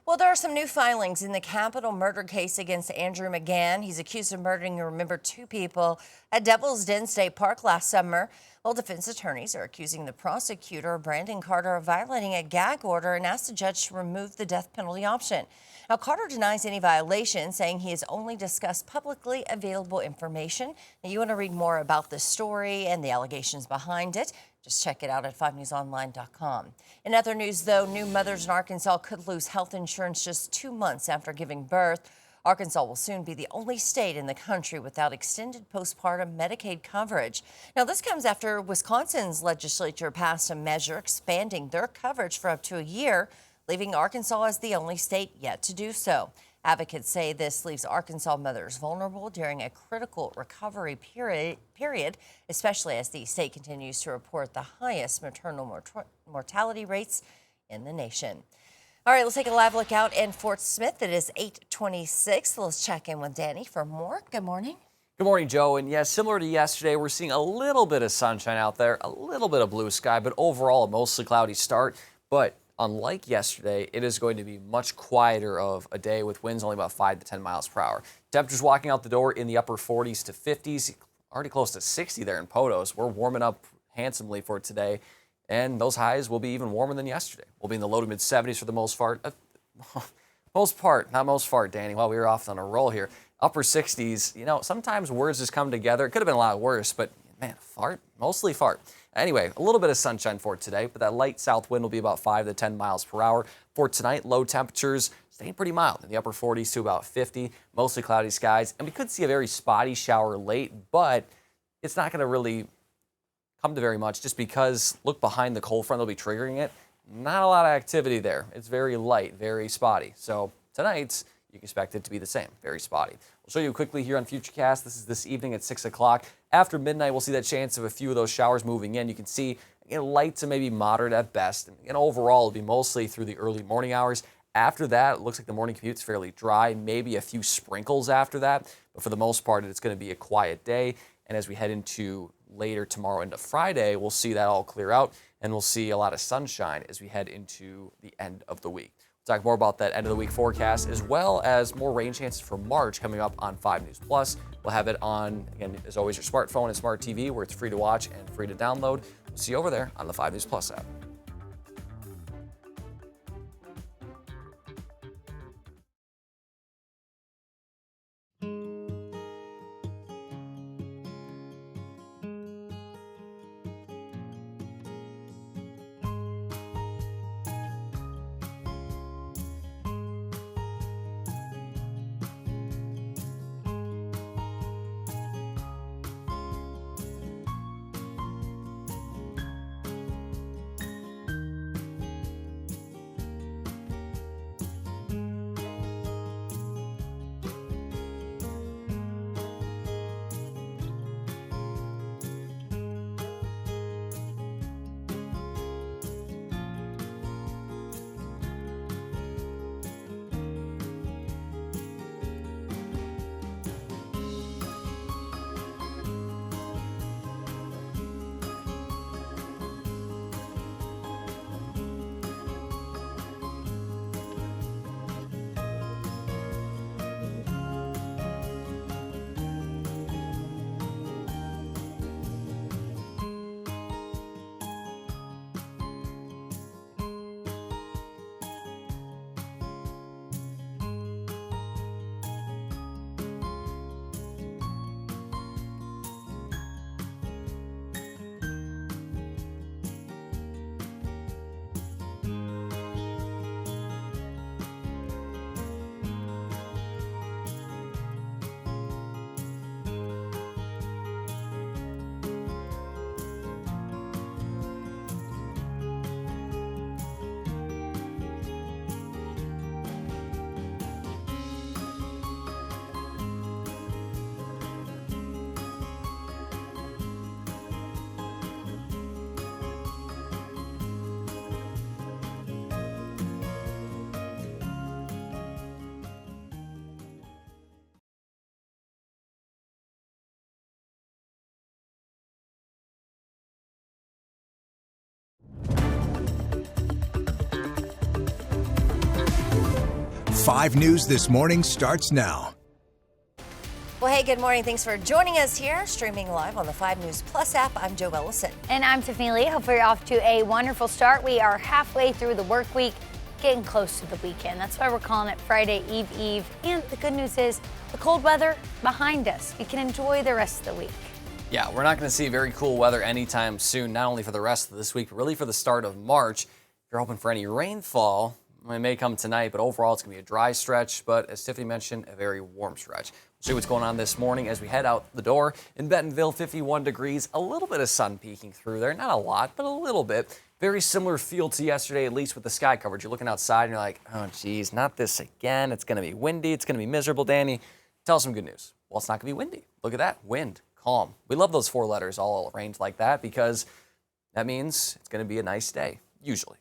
Well, there are some new filings in the capital murder case against Andrew McGann. He's accused of murdering, remember, 2 people at Devil's Den State Park last summer. Well, defense attorneys are accusing the prosecutor, Brandon Carter, of violating a gag order and asked the judge to remove the death penalty option. Now, Carter denies any violation, saying he has only discussed publicly available information. Now, you want to read more about this story and the allegations behind it? Just check it out at 5newsonline.com. In other news, though, new mothers in Arkansas could lose health insurance just 2 months after giving birth. Arkansas will soon be the only state in the country without extended postpartum Medicaid coverage. Now, this comes after Wisconsin's legislature passed a measure expanding their coverage for up to a year, leaving Arkansas as the only state yet to do so. Advocates say this leaves Arkansas mothers vulnerable during a critical recovery period, especially as the state continues to report the highest maternal mortality rates in the nation. All right, let's take a live look out in Fort Smith. It is 8:26. Let's check in with Danny for more. Good morning. Good morning, Joe. And yes, similar to yesterday, we're seeing a little bit of sunshine out there, a little bit of blue sky, but overall a mostly cloudy start. But unlike yesterday, it is going to be much quieter of a day with winds only about 5 to 10 miles per hour. Temperatures walking out the door in the upper 40s to 50s, already close to 60 there in Potos. We're warming up handsomely for today. And those highs will be even warmer than yesterday. We'll be in the low to mid 70s for the most part. Not most part, Danny. While we were off on a roll here. Upper 60s, you know, sometimes words just come together. It could have been a lot worse, but man, fart, mostly fart. Anyway, a little bit of sunshine for today, but that light south wind will be about 5 to 10 miles per hour. For tonight, low temperatures staying pretty mild in the upper 40s to about 50, mostly cloudy skies. And we could see a very spotty shower late, but it's not going to really come to very much just because look behind the cold front, they'll be triggering it. Not a lot of activity there. It's very light, very spotty. So tonight, you can expect it to be the same, very spotty. We'll show you quickly here on Futurecast. This is this evening at 6 o'clock. After midnight, we'll see that chance of a few of those showers moving in. You can see light to maybe moderate at best. And overall, it'll be mostly through the early morning hours. After that, it looks like the morning commute's fairly dry, maybe a few sprinkles after that. But for the most part, it's going to be a quiet day. And as we head into later tomorrow into Friday, we'll see that all clear out, and we'll see a lot of sunshine as we head into the end of the week. We'll talk more about that end of the week forecast, as well as more rain chances for March coming up on 5 News Plus. We'll have it on, again, as always, your smartphone and smart TV, where it's free to watch and free to download. We'll see you over there on the 5 News Plus app. Five News This Morning starts now. Well, hey, good morning. Thanks for joining us here, streaming live on the 5 News Plus app. I'm Joe Ellison. And I'm Tiffany Lee. Hopefully you're off to a wonderful start. We are halfway through the work week, getting close to the weekend. That's why we're calling it Friday Eve. And the good news is the cold weather behind us. We can enjoy the rest of the week. Yeah, we're not going to see very cool weather anytime soon, not only for the rest of this week, but really for the start of March. If you're hoping for any rainfall, it may come tonight, but overall it's going to be a dry stretch, but as Tiffany mentioned, a very warm stretch. We'll see what's going on this morning as we head out the door. In Bentonville, 51 degrees, a little bit of sun peeking through there. Not a lot, but a little bit. very similar feel to yesterday, at least with the sky coverage. You're looking outside and you're like, oh, geez, not this again. It's going to be windy. It's going to be miserable, Danny. Tell us some good news. Well, it's not going to be windy. Look at that. Wind, calm. We love those 4 letters all arranged like that because that means it's going to be a nice day, usually.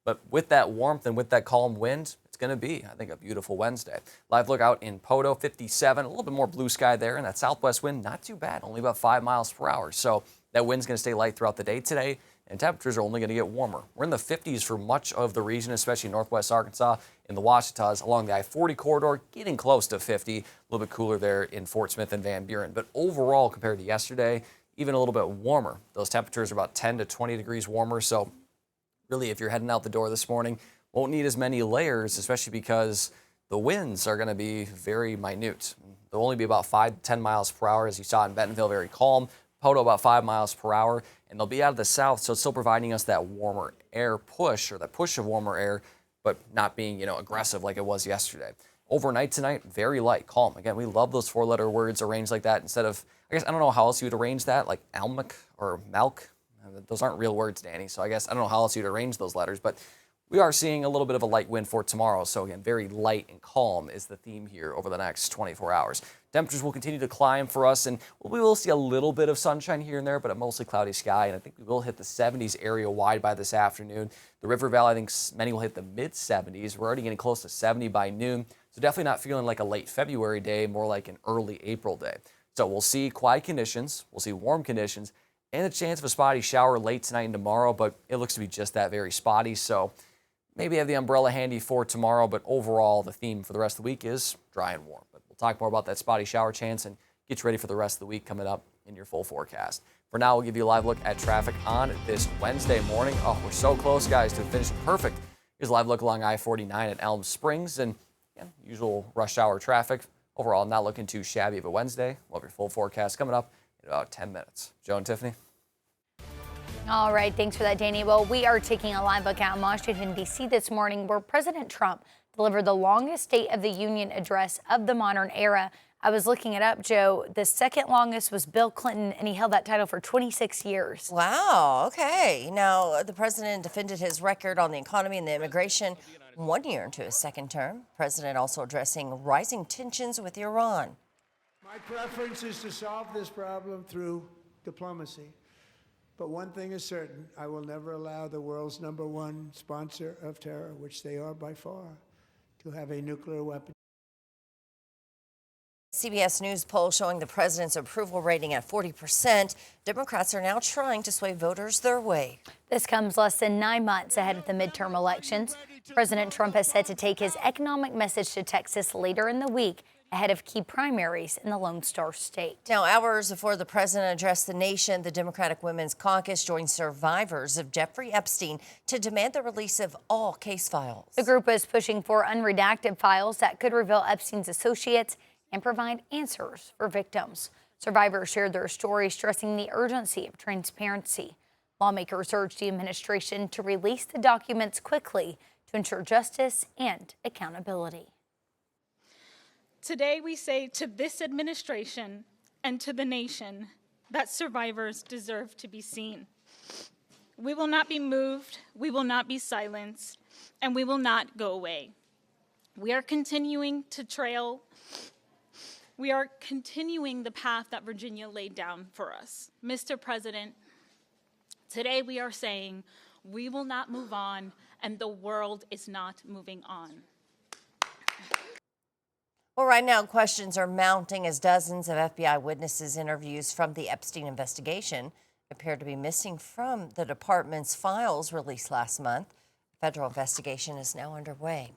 But with that warmth and with that calm wind, it's going to be, I think, a beautiful Wednesday. Live look out in Poto, 57, a little bit more blue sky there, and that southwest wind, not too bad, only about 5 miles per hour. So that wind's going to stay light throughout the day today, and temperatures are only going to get warmer. We're in the 50s for much of the region, especially northwest Arkansas, in the Ouachitas, along the I-40 corridor, getting close to 50, a little bit cooler there in Fort Smith and Van Buren. But overall, compared to yesterday, even a little bit warmer. Those temperatures are about 10 to 20 degrees warmer, so really, if you're heading out the door this morning, won't need as many layers, especially because the winds are going to be very minute. They'll only be about 5 to 10 miles per hour, as you saw in Bentonville, very calm. Poto about 5 miles per hour, and they'll be out of the south, so it's still providing us that warmer air push, or that push of warmer air, but not being, aggressive like it was yesterday. Overnight tonight, very light, calm. Again, we love those 4-letter words arranged like that instead of, I guess, I don't know how else you would arrange that, like Almec or Malk. Those aren't real words, Danny, so I guess I don't know how else you'd arrange those letters, but we are seeing a little bit of a light wind for tomorrow. So again, very light and calm is the theme here over the next 24 hours. Temperatures will continue to climb for us, and we will see a little bit of sunshine here and there, but a mostly cloudy sky, and I think we will hit the 70s area-wide by this afternoon. The River Valley, I think many will hit the mid-70s. We're already getting close to 70 by noon, so definitely not feeling like a late February day, more like an early April day. So we'll see quiet conditions, we'll see warm conditions, and a chance of a spotty shower late tonight and tomorrow, but it looks to be just that, very spotty. So maybe have the umbrella handy for tomorrow, but overall the theme for the rest of the week is dry and warm. But we'll talk more about that spotty shower chance and get you ready for the rest of the week coming up in your full forecast. For now, we'll give you a live look at traffic on this Wednesday morning. Oh, we're so close, guys, to finishing perfect. Here's a live look along I-49 at Elm Springs, and again, usual rush hour traffic. Overall, not looking too shabby of a Wednesday. We'll have your full forecast coming up in about 10 minutes. Joe and Tiffany. All right, thanks for that, Danny. Well, we are taking a live look out in Washington, D.C. this morning, where President Trump delivered the longest State of the Union address of the modern era. I was looking it up, Joe. The second longest was Bill Clinton, and he held that title for 26 years. Wow, okay. Now, the president defended his record on the economy and the immigration 1 year into his second term. President also addressing rising tensions with Iran. My preference is to solve this problem through diplomacy. But one thing is certain, I will never allow the world's #1 sponsor of terror, which they are by far, to have a nuclear weapon. CBS News poll showing the president's approval rating at 40%. Democrats are now trying to sway voters their way. This comes less than 9 months ahead of the midterm elections. President Trump is set to take his economic message to Texas later in the week, ahead of key primaries in the Lone Star State. Now, hours before the president addressed the nation, the Democratic Women's Caucus joined survivors of Jeffrey Epstein to demand the release of all case files. The group is pushing for unredacted files that could reveal Epstein's associates and provide answers for victims. Survivors shared their stories, stressing the urgency of transparency. Lawmakers urged the administration to release the documents quickly to ensure justice and accountability. Today we say to this administration and to the nation that survivors deserve to be seen. We will not be moved, we will not be silenced, and we will not go away. We are continuing the path that Virginia laid down for us. Mr. President, today we are saying we will not move on, and the world is not moving on. Well, right now, questions are mounting as dozens of FBI witnesses' interviews from the Epstein investigation appear to be missing from the department's files released last month. A federal investigation is now underway.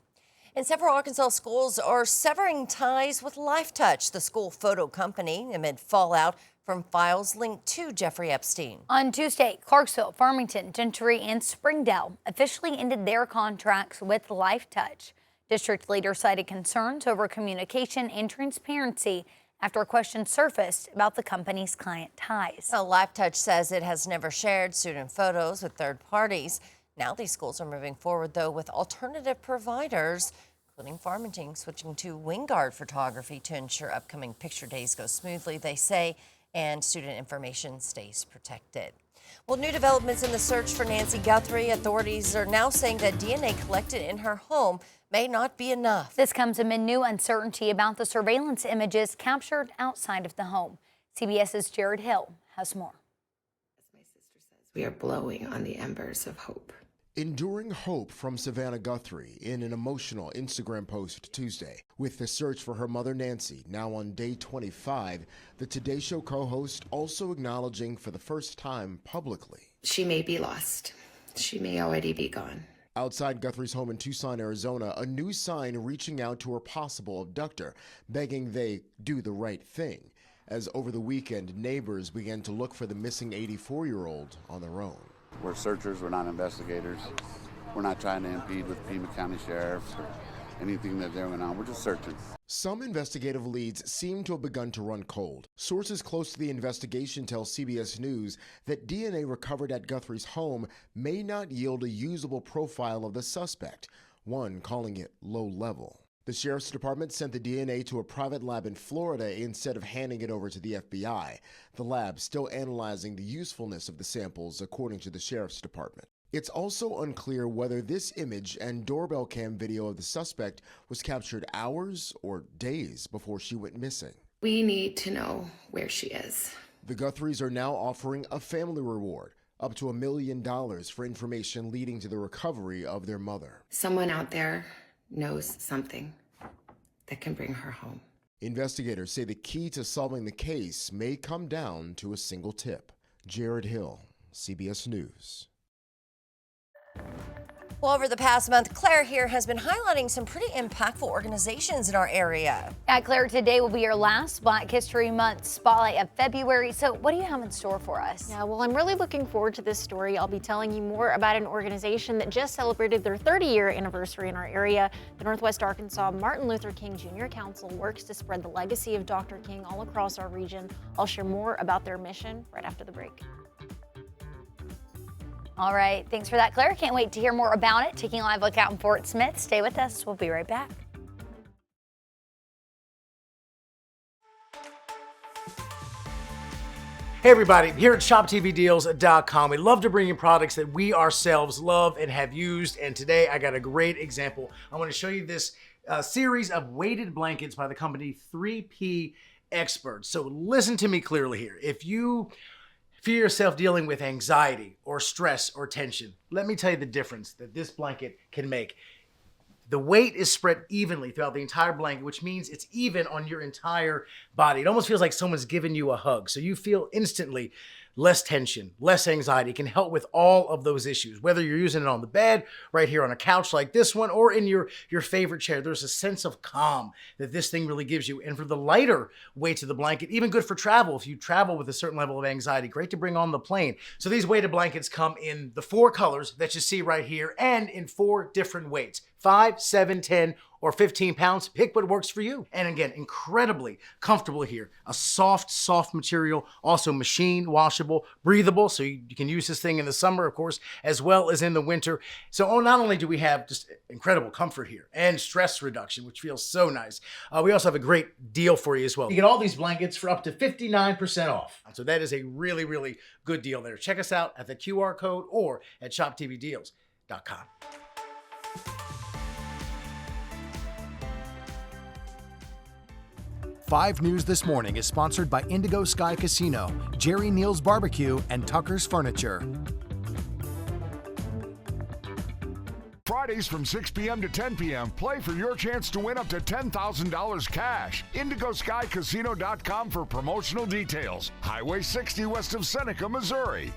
And several Arkansas schools are severing ties with Lifetouch, the school photo company, amid fallout from files linked to Jeffrey Epstein. On Tuesday, Clarksville, Farmington, Gentry, and Springdale officially ended their contracts with Lifetouch. District leaders cited concerns over communication and transparency after questions surfaced about the company's client ties. Well, Lifetouch says it has never shared student photos with third parties. Now these schools are moving forward, though, with alternative providers, including Farmington switching to Wingard Photography to ensure upcoming picture days go smoothly, they say, and student information stays protected. Well, new developments in the search for Nancy Guthrie. Authorities are now saying that DNA collected in her home may not be enough. This comes amid new uncertainty about the surveillance images captured outside of the home. CBS's Jared Hill has more. We are blowing on the embers of hope. Enduring hope from Savannah Guthrie in an emotional Instagram post Tuesday. With the search for her mother Nancy now on day 25, the Today Show co-host also acknowledging for the first time publicly. She may be lost. She may already be gone. Outside Guthrie's home in Tucson, Arizona, a new sign reaching out to her possible abductor, begging they do the right thing. As over the weekend, neighbors began to look for the missing 84-year-old on their own. We're searchers, we're not investigators. We're not trying to impede with Pima County Sheriffs or anything that's going on. We're just searching. Some investigative leads seem to have begun to run cold. Sources close to the investigation tell CBS News that DNA recovered at Guthrie's home may not yield a usable profile of the suspect, one calling it low level. The Sheriff's Department sent the DNA to a private lab in Florida instead of handing it over to the FBI. The lab still analyzing the usefulness of the samples, according to the Sheriff's Department. It's also unclear whether this image and doorbell cam video of the suspect was captured hours or days before she went missing. We need to know where she is. The Guthries are now offering a family reward, up to $1 million for information leading to the recovery of their mother. Someone out there knows something that can bring her home. Investigators say the key to solving the case may come down to a single tip. Jared Hill, CBS News. Well, over the past month, Claire here has been highlighting some pretty impactful organizations in our area. At Claire, today will be your last Black History Month spotlight of February. So what do you have in store for us? Yeah, well, I'm really looking forward to this story. I'll be telling you more about an organization that just celebrated their 30-year anniversary in our area. The Northwest Arkansas Martin Luther King Jr. Council works to spread the legacy of Dr. King all across our region. I'll share more about their mission right after the break. All right, thanks for that, Claire. Can't wait to hear more about it. Taking a live look out in Fort Smith. Stay with us. We'll be right back. Hey everybody, here at ShopTVDeals.com, we love to bring you products that we ourselves love and have used, and today I got a great example. I want to show you this series of weighted blankets by the company 3P Experts. So listen to me clearly here. If you feel yourself dealing with anxiety or stress or tension, let me tell you the difference that this blanket can make. The weight is spread evenly throughout the entire blanket, which means it's even on your entire body. It almost feels like someone's giving you a hug. So you feel instantly less tension, less anxiety. It can help with all of those issues, whether you're using it on the bed, right here on a couch like this one, or in your favorite chair. There's a sense of calm that this thing really gives you. And for the lighter weights of the blanket, even good for travel. If you travel with a certain level of anxiety, great to bring on the plane. So these weighted blankets come in the 4 colors that you see right here and in 4 different weights, 5, 7, 10, or 15 pounds. Pick what works for you. And again, incredibly comfortable here. A soft material, also machine washable, breathable, so you can use this thing in the summer, of course, as well as in the winter. So not only do we have just incredible comfort here and stress reduction, which feels so nice, we also have a great deal for you as well. You get all these blankets for up to 59% off. So that is a really, really good deal there. Check us out at the QR code or at ShopTVDeals.com. 5 News This Morning is sponsored by Indigo Sky Casino, Jerry Neal's Barbecue, and Tucker's Furniture. Fridays from 6 p.m. to 10 p.m. Play for your chance to win up to $10,000 cash. IndigoSkyCasino.com for promotional details. Highway 60 west of Seneca, Missouri.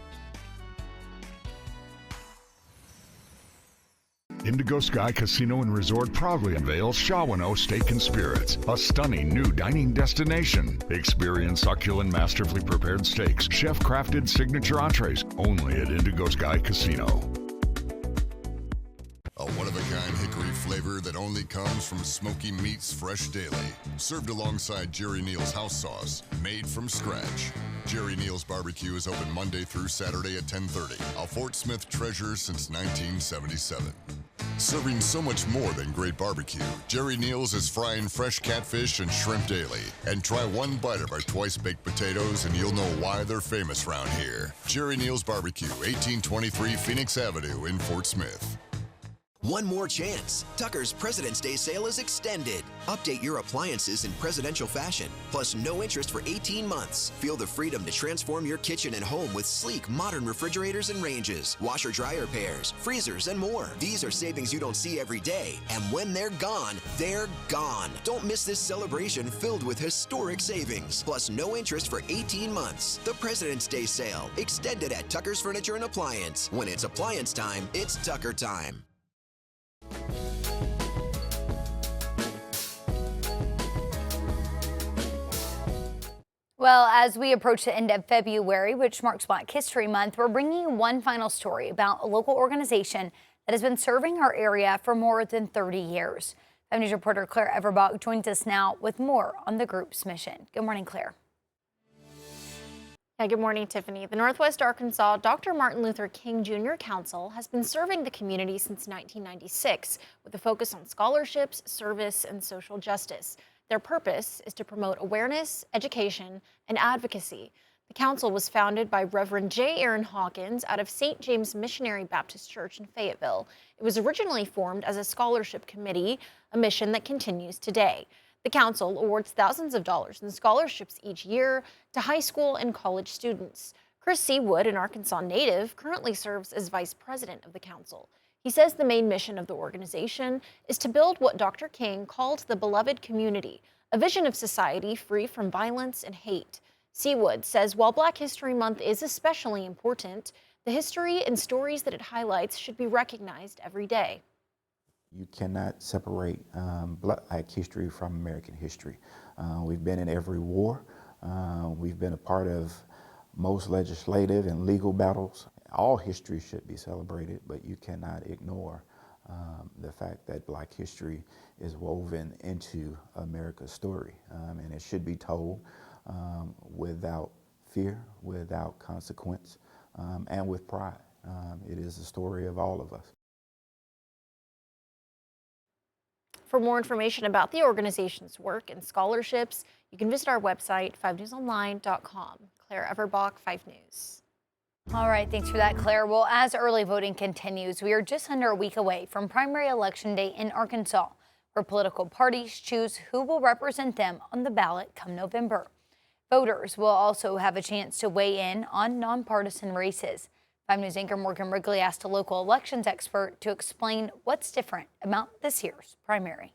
Indigo Sky Casino and Resort proudly unveils Shawano Steak and Spirits, a stunning new dining destination. Experience succulent, masterfully prepared steaks, chef-crafted signature entrees, only at Indigo Sky Casino. A one-of-a-kind hickory flavor that only comes from Smoky Meats Fresh Daily. Served alongside Jerry Neal's house sauce, made from scratch. Jerry Neal's Barbecue is open Monday through Saturday at 10:30. A Fort Smith treasure since 1977. Serving so much more than great barbecue, Jerry Neal's is frying fresh catfish and shrimp daily. And try one bite of our twice-baked potatoes and you'll know why they're famous around here. Jerry Neal's Barbecue, 1823 Phoenix Avenue in Fort Smith. One more chance. Tucker's President's Day sale is extended. Update your appliances in presidential fashion, plus no interest for 18 months. Feel the freedom to transform your kitchen and home with sleek, modern refrigerators and ranges, washer-dryer pairs, freezers, and more. These are savings you don't see every day, and when they're gone, they're gone. Don't miss this celebration filled with historic savings, plus no interest for 18 months. The President's Day sale, extended at Tucker's Furniture and Appliance. When it's appliance time, it's Tucker time. Well, as we approach the end of February, which marks Black History Month, we're bringing you one final story about a local organization that has been serving our area for more than 30 years. 5 News reporter Claire Everbach joins us now with more on the group's mission. Good morning, Claire. Good morning, Tiffany. The Northwest Arkansas Dr. Martin Luther King Jr. Council has been serving the community since 1996 with a focus on scholarships, service, and social justice. Their purpose is to promote awareness, education, and advocacy. The council was founded by Reverend J. Aaron Hawkins out of St. James Missionary Baptist Church in Fayetteville. It was originally formed as a scholarship committee, a mission that continues today. The council awards thousands of dollars in scholarships each year to high school and college students. Chris Seawood, an Arkansas native, currently serves as vice president of the council. He says the main mission of the organization is to build what Dr. King called the beloved community, a vision of society free from violence and hate. Seawood says while Black History Month is especially important, the history and stories that it highlights should be recognized every day. You cannot separate Black history from American history. We've been in every war. We've been a part of most legislative and legal battles. All history should be celebrated, but you cannot ignore the fact that Black history is woven into America's story. And it should be told without fear, without consequence, and with pride. It is the story of all of us. For more information about the organization's work and scholarships, you can visit our website, 5newsonline.com. Claire Everbach, 5 News. All right, thanks for that, Claire. Well, as early voting continues, we are just under a week away from primary election day in Arkansas, where political parties choose who will represent them on the ballot come November. Voters will also have a chance to weigh in on nonpartisan races. 5 News anchor Morgan Wrigley asked a local elections expert to explain what's different about this year's primary.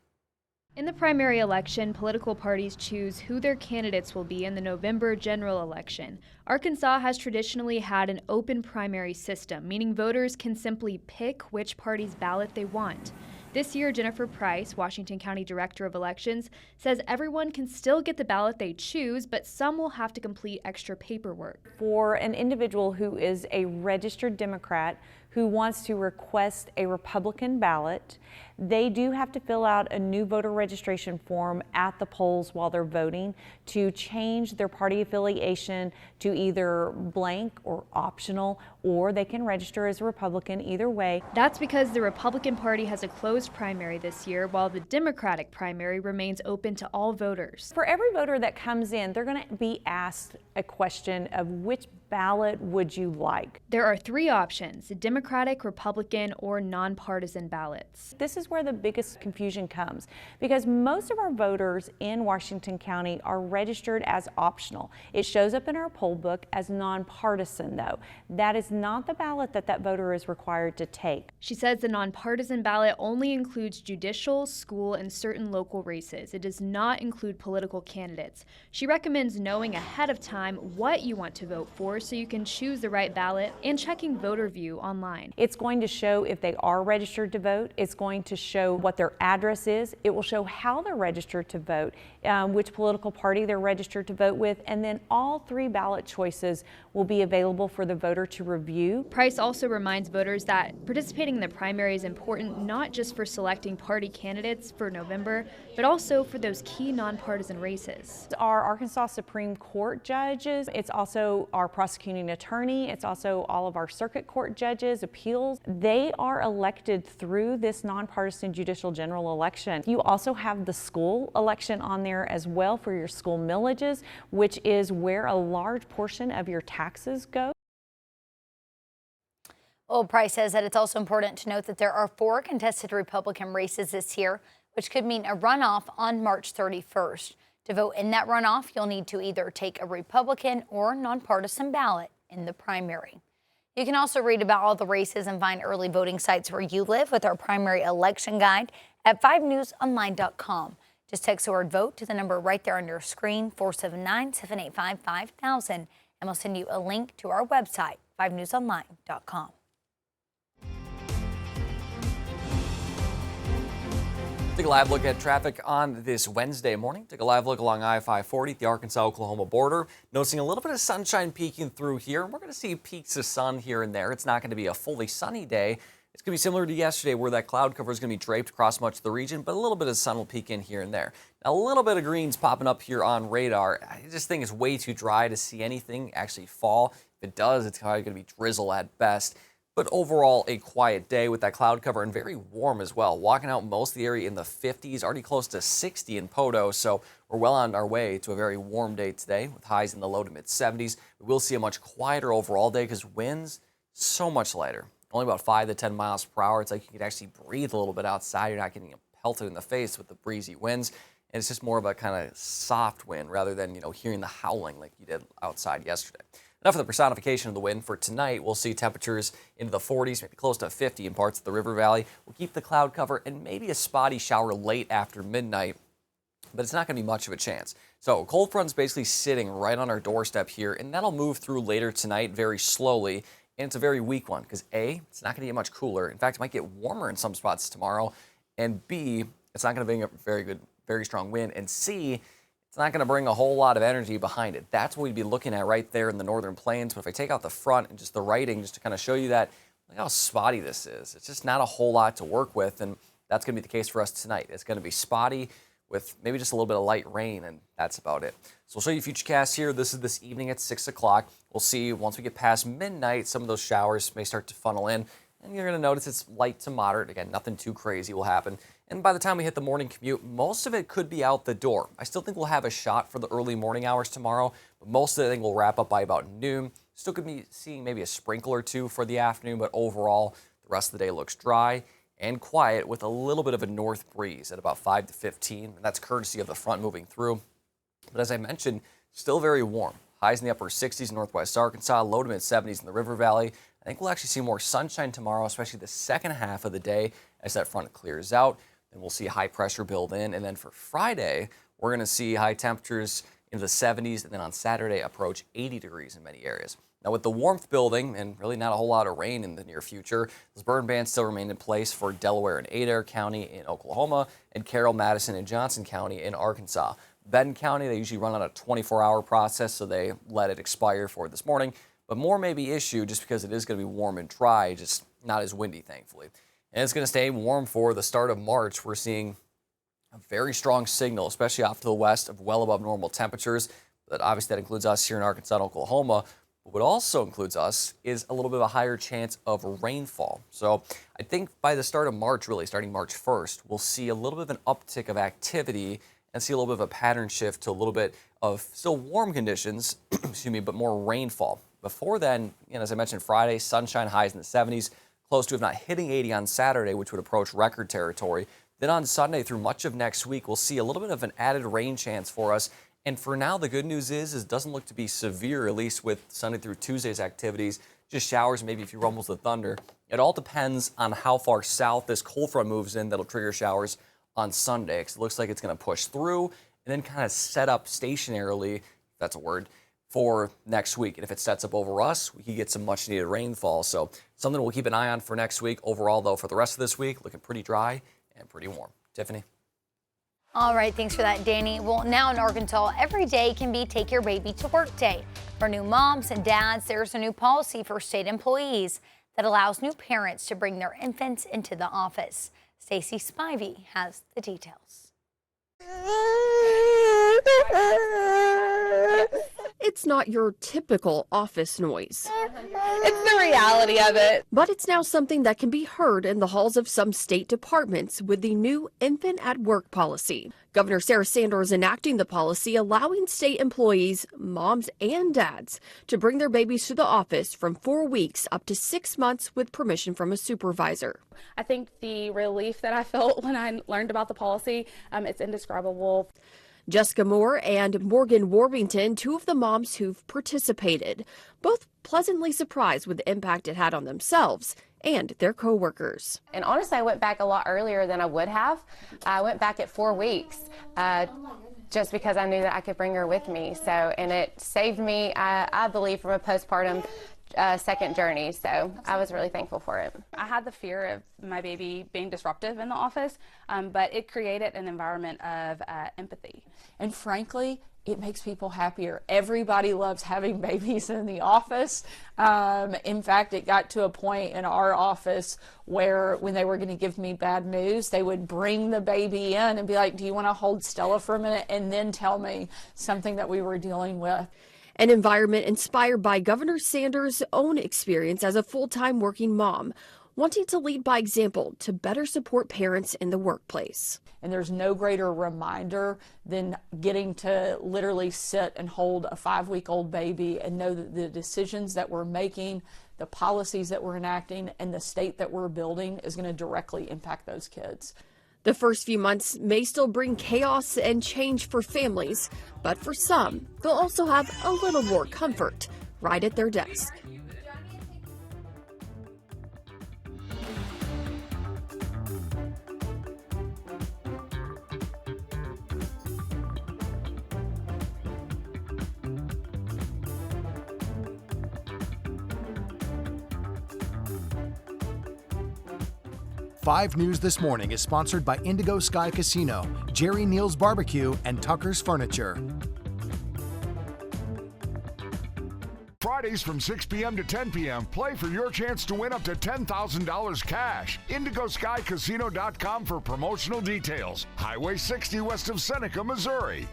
In the primary election, political parties choose who their candidates will be in the November general election. Arkansas has traditionally had an open primary system, meaning voters can simply pick which party's ballot they want. This year, Jennifer Price, Washington County Director of Elections, says everyone can still get the ballot they choose, but some will have to complete extra paperwork. For an individual who is a registered Democrat who wants to request a Republican ballot, they do have to fill out a new voter registration form at the polls while they're voting to change their party affiliation to either blank or optional, or they can register as a Republican either way. That's because the Republican Party has a closed primary this year, while the Democratic primary remains open to all voters. For every voter that comes in, they're going to be asked a question of which ballot would you like? There are 3 options: Democratic, Republican, or nonpartisan ballots. This is where the biggest confusion comes, because most of our voters in Washington County are registered as optional. It shows up in our poll book as nonpartisan, though. That is not the ballot that voter is required to take. She says the nonpartisan ballot only includes judicial, school, and certain local races. It does not include political candidates. She recommends knowing ahead of time what you want to vote for so you can choose the right ballot, and checking VoterView online. It's going to show if they are registered to vote. It's going to show what their address is. It will show how they're registered to vote, which political party they're registered to vote with, and then all 3 ballot choices will be available for the voter to review. Price also reminds voters that participating in the primary is important not just for selecting party candidates for November, but also for those key nonpartisan races. Our Arkansas Supreme Court judges, it's also our prosecutors prosecuting attorney. It's also all of our circuit court judges, appeals. They are elected through this nonpartisan judicial general election. You also have the school election on there as well for your school millages, which is where a large portion of your taxes go. Well, Price says that it's also important to note that there are 4 contested Republican races this year, which could mean a runoff on March 31st. To vote in that runoff, you'll need to either take a Republican or nonpartisan ballot in the primary. You can also read about all the races and find early voting sites where you live with our primary election guide at 5newsonline.com. Just text the word VOTE to the number right there on your screen, 479-785-5000, and we'll send you a link to our website, 5newsonline.com. Take a live look at traffic on this Wednesday morning. Take a live look along I-540 at the Arkansas-Oklahoma border. Noticing a little bit of sunshine peeking through here. We're going to see peaks of sun here and there. It's not going to be a fully sunny day. It's going to be similar to yesterday where that cloud cover is going to be draped across much of the region, but a little bit of sun will peek in here and there. Now, a little bit of green's popping up here on radar. I just think it's way too dry to see anything actually fall. If it does, it's probably going to be drizzle at best. But overall, a quiet day with that cloud cover and very warm as well. Walking out most of the area in the 50s, already close to 60 in Podo. So we're well on our way to a very warm day today with highs in the low to mid 70s. We will see a much quieter overall day because winds so much lighter. Only about 5 to 10 miles per hour. It's like you can actually breathe a little bit outside. You're not getting pelted in the face with the breezy winds. And it's just more of a kind of soft wind rather than, hearing the howling like you did outside yesterday. Enough of the personification of the wind. For tonight, we'll see temperatures into the 40s, maybe close to 50 in parts of the river valley. We'll keep the cloud cover and maybe a spotty shower late after midnight, but it's not going to be much of a chance. So cold front's basically sitting right on our doorstep here, and that'll move through later tonight very slowly. And it's a very weak one because A, it's not going to get much cooler. In fact, it might get warmer in some spots tomorrow. And B, it's not going to bring a very strong wind. And C, it's not going to bring a whole lot of energy behind it. That's what we'd be looking at right there in the northern plains. But if I take out the front and just the writing, just to kind of show you that, look how spotty this is. It's just not a whole lot to work with, and that's going to be the case for us tonight. It's going to be spotty with maybe just a little bit of light rain, and that's about it. So we'll show you Futurecast here. This is this evening at 6 o'clock. We'll see once we get past midnight, some of those showers may start to funnel in, and you're going to notice it's light to moderate. Again, nothing too crazy will happen. And by the time we hit the morning commute, most of it could be out the door. I still think we'll have a shot for the early morning hours tomorrow, but most of the thing will wrap up by about noon. Still could be seeing maybe a sprinkle or two for the afternoon, but overall, the rest of the day looks dry and quiet with a little bit of a north breeze at about 5 to 15, and that's courtesy of the front moving through. But as I mentioned, still very warm. Highs in the upper 60s in northwest Arkansas, low to mid 70s in the river valley. I think we'll actually see more sunshine tomorrow, especially the second half of the day as that front clears out. Then we'll see high pressure build in. And then for Friday, we're going to see high temperatures into the 70s, and then on Saturday approach 80 degrees in many areas. Now with the warmth building and really not a whole lot of rain in the near future, those burn bans still remain in place for Delaware and Adair County in Oklahoma and Carroll, Madison, and Johnson County in Arkansas. Benton County, they usually run on a 24-hour process, so they let it expire for this morning. But more may be issued just because it is going to be warm and dry, just not as windy, thankfully. And it's going to stay warm for the start of March. We're seeing a very strong signal, especially off to the west, of well above normal temperatures. But obviously that includes us here in Arkansas and Oklahoma. But what also includes us is a little bit of a higher chance of rainfall. So I think by the start of March, really starting March 1st, we'll see a little bit of an uptick of activity and see a little bit of a pattern shift to a little bit of still warm conditions, excuse me, but more rainfall. Before then, as I mentioned, Friday, sunshine, highs in the 70s. Close to, if not hitting 80 on Saturday, which would approach record territory. Then on Sunday through much of next week, we'll see a little bit of an added rain chance for us. And for now, the good news is it doesn't look to be severe, at least with Sunday through Tuesday's activities. Just showers, maybe a few rumbles of thunder. It all depends on how far south this cold front moves in that'll trigger showers on Sunday. Because it looks like it's going to push through and then kind of set up stationarily, if that's a word, for next week. And if it sets up over us, we could get some much needed rainfall. So something we'll keep an eye on for next week. Overall, though, for the rest of this week, looking pretty dry and pretty warm. Tiffany? All right, thanks for that, Danny. Well, now in Arkansas, every day can be Take Your Baby to Work Day. For new moms and dads, there's a new policy for state employees that allows new parents to bring their infants into the office. Stacey Spivey has the details. It's not your typical office noise. It's the reality of it. But it's now something that can be heard in the halls of some state departments with the new Infant at Work policy. Governor Sarah Sanders enacting the policy allowing state employees, moms and dads, to bring their babies to the office from 4 weeks up to 6 months with permission from a supervisor. I think the relief that I felt when I learned about the policy, it's indescribable. Jessica Moore and Morgan Warrington, two of the moms who've participated, both pleasantly surprised with the impact it had on themselves and their coworkers. And honestly, I went back a lot earlier than I would have. I went back at 4 weeks just because I knew that I could bring her with me. So, and it saved me, I believe, from a postpartum second journey. So I was really thankful for it. I had the fear of my baby being disruptive in the office, but it created an environment of empathy. And frankly, it makes people happier. Everybody loves having babies in the office. In fact, it got to a point in our office where when they were going to give me bad news, they would bring the baby in and be like, do you want to hold Stella for a minute? And then tell me something that we were dealing with. An environment inspired by Governor Sanders' own experience as a full-time working mom, wanting to lead by example to better support parents in the workplace. And there's no greater reminder than getting to literally sit and hold a 5-week-old baby and know that the decisions that we're making, the policies that we're enacting, and the state that we're building is going to directly impact those kids. The first few months may still bring chaos and change for families, but for some, they'll also have a little more comfort right at their desk. Five News This Morning is sponsored by Indigo Sky Casino, Jerry Neal's Barbecue, and Tucker's Furniture. Fridays from 6 p.m. to 10 p.m., play for your chance to win up to $10,000 cash. IndigoSkyCasino.com for promotional details. Highway 60 west of Seneca, Missouri.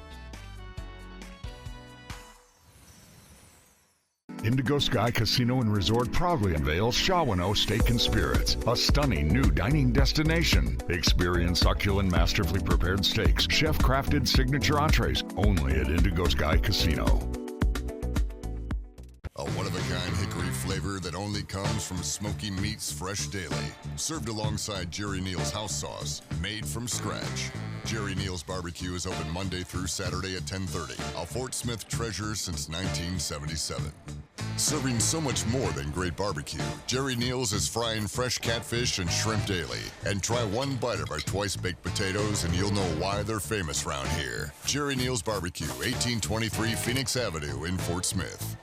Indigo Sky Casino and Resort proudly unveils Shawano Steak and Spirits, a stunning new dining destination. Experience succulent, masterfully prepared steaks, chef-crafted signature entrees, only at Indigo Sky Casino. A one-of-a-kind hickory flavor that only comes from Smoky Meats Fresh Daily. Served alongside Jerry Neal's house sauce, made from scratch. Jerry Neal's Barbecue is open Monday through Saturday at 10:30. A Fort Smith treasure since 1977. Serving so much more than great barbecue, Jerry Neal's is frying fresh catfish and shrimp daily. And try one bite of our twice-baked potatoes and you'll know why they're famous around here. Jerry Neal's Barbecue, 1823 Phoenix Avenue in Fort Smith.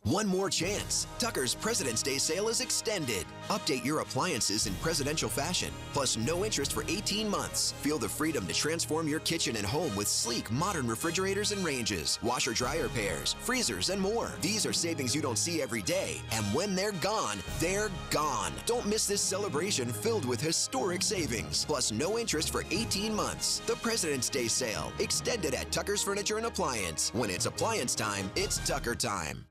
One more chance. Tucker's President's Day sale is extended. Update your appliances in presidential fashion, plus no interest for 18 months. Feel the freedom to transform your kitchen and home with sleek, modern refrigerators and ranges, washer-dryer pairs, freezers, and more. These are savings you don't see every day, and when they're gone, they're gone. Don't miss this celebration filled with historic savings, plus no interest for 18 months. The President's Day sale, extended at Tucker's Furniture and Appliance. When it's appliance time, it's Tucker time.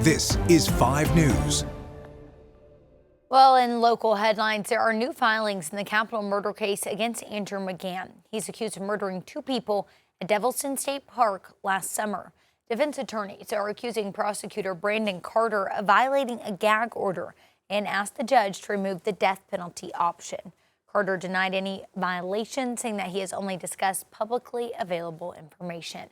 This is 5 News. Well, in local headlines, there are new filings in the capital murder case against Andrew McGann. He's accused of murdering 2 people at Devilston State Park last summer. Defense attorneys are accusing prosecutor Brandon Carter of violating a gag order and asked the judge to remove the death penalty option. Carter denied any violation, saying that he has only discussed publicly available information.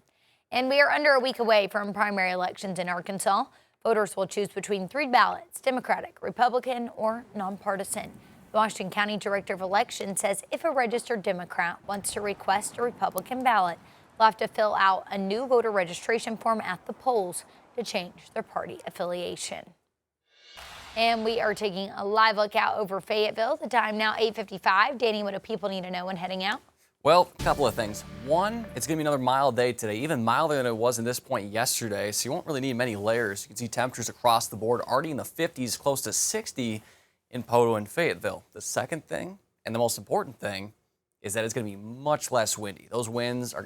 And we are under a week away from primary elections in Arkansas. Voters will choose between 3 ballots, Democratic, Republican, or nonpartisan. The Washington County Director of Elections says if a registered Democrat wants to request a Republican ballot, they'll have to fill out a new voter registration form at the polls to change their party affiliation. And we are taking a live look out over Fayetteville. The time now 8:55. Danny, what do people need to know when heading out? Well, a couple of things. One, it's going to be another mild day today, even milder than it was in this point yesterday, so you won't really need many layers. You can see temperatures across the board already in the 50s, close to 60 in Poto and Fayetteville. The second thing, and the most important thing, is that it's going to be much less windy. Those winds are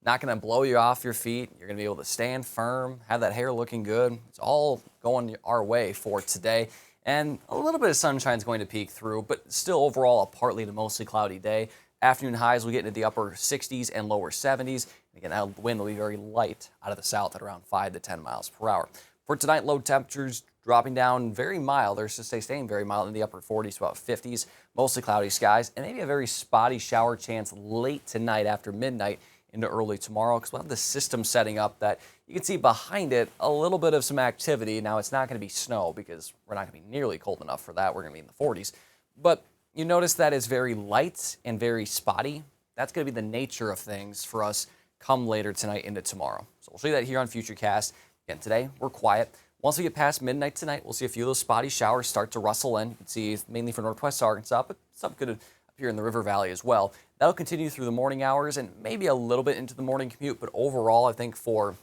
not going to blow you off your feet. You're going to be able to stand firm, have that hair looking good. It's all going our way for today. And a little bit of sunshine is going to peek through, but still overall a partly to mostly cloudy day. Afternoon highs will get into the upper 60s and lower 70s. Again, that wind will be very light out of the south at around 5 to 10 miles per hour. For tonight, low temperatures dropping down very mild, or staying very mild in the upper 40s to about 50s. Mostly cloudy skies, and maybe a very spotty shower chance late tonight after midnight into early tomorrow, because we'll have the system setting up that you can see behind it a little bit of some activity. Now, it's not going to be snow because we're not going to be nearly cold enough for that. We're going to be in the 40s. But you notice that it's very light and very spotty. That's going to be the nature of things for us come later tonight into tomorrow. So we'll show you that here on Futurecast. Again, today we're quiet. Once we get past midnight tonight, we'll see a few of those spotty showers start to rustle in. You can see mainly for northwest Arkansas, but some could appear in the River Valley as well. That'll continue through the morning hours and maybe a little bit into the morning commute, but overall, I think for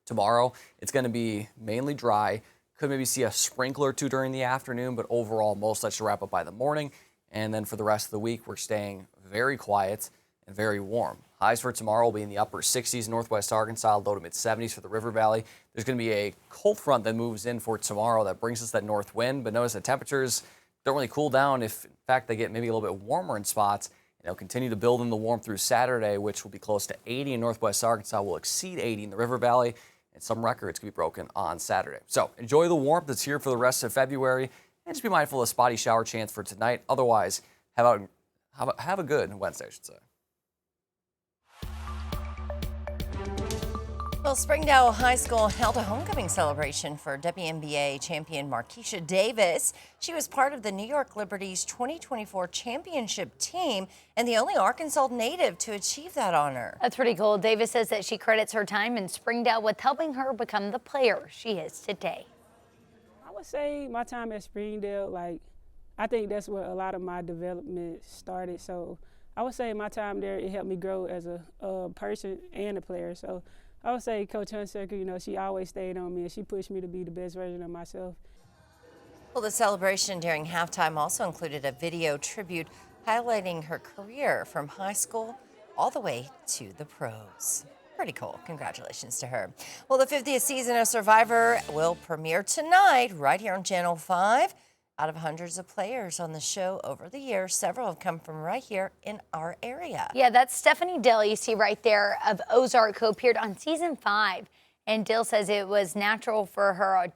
tomorrow, it's going to be mainly dry. Could maybe see a sprinkler or two during the afternoon, but overall, most of that should wrap up by the morning. And then for the rest of the week, we're staying very quiet and very warm. Highs for tomorrow will be in the upper 60s, northwest Arkansas, low to mid 70s for the River Valley. There's going to be a cold front that moves in for tomorrow that brings us that north wind, but notice the temperatures don't really cool down. If, in fact, they get maybe a little bit warmer in spots, and they'll continue to build in the warmth through Saturday, which will be close to 80 in northwest Arkansas, will exceed 80 in the River Valley, and some records could be broken on Saturday. So enjoy the warmth that's here for the rest of February, and just be mindful of a spotty shower chance for tonight. Otherwise, have a good Wednesday, I should say. Well, Springdale High School held a homecoming celebration for WNBA champion Marquisha Davis. She was part of the New York Liberty's 2024 championship team and the only Arkansas native to achieve that honor. That's pretty cool. Davis says that she credits her time in Springdale with helping her become the player she is today. I would say my time at Springdale, I think that's where a lot of my development started. So I would say my time there, it helped me grow as a person and a player. So I would say Coach Hunsaker, she always stayed on me and she pushed me to be the best version of myself. Well, the celebration during halftime also included a video tribute highlighting her career from high school all the way to the pros. Pretty cool. Congratulations to her. Well, the 50th season of Survivor will premiere tonight right here on Channel 5. Out of hundreds of players on the show over the years, several have come from right here in our area. Yeah, that's Stephanie Dill you see right there of Ozark, who appeared on season 5. And Dill says it was natural for her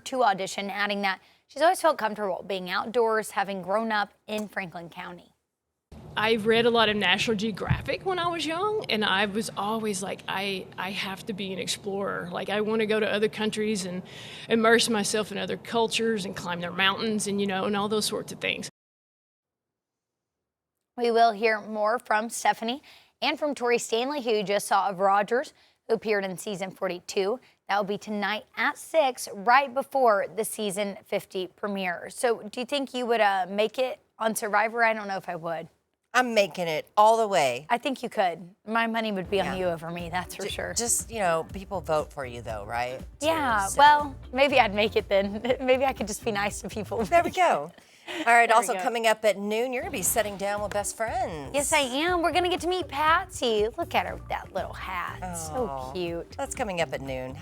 to audition, adding that she's always felt comfortable being outdoors, having grown up in Franklin County. I read a lot of National Geographic when I was young, and I was always like, I have to be an explorer. Like, I want to go to other countries and immerse myself in other cultures and climb their mountains and, and all those sorts of things. We will hear more from Stephanie and from Tori Stanley, who you just saw of Rogers, who appeared in season 42. That will be tonight at 6, right before the season 50 premiere. So do you think you would make it on Survivor? I don't know if I would. I'm making it all the way. I think you could. My money would be on you over me, that's for sure. Just, people vote for you though, right? Yeah, well, maybe I'd make it then. Maybe I could just be nice to people. There we go. All right, also coming up at noon, you're going to be sitting down with best friends. Yes, I am. We're going to get to meet Patsy. Look at her with that little hat. So cute. That's coming up at noon.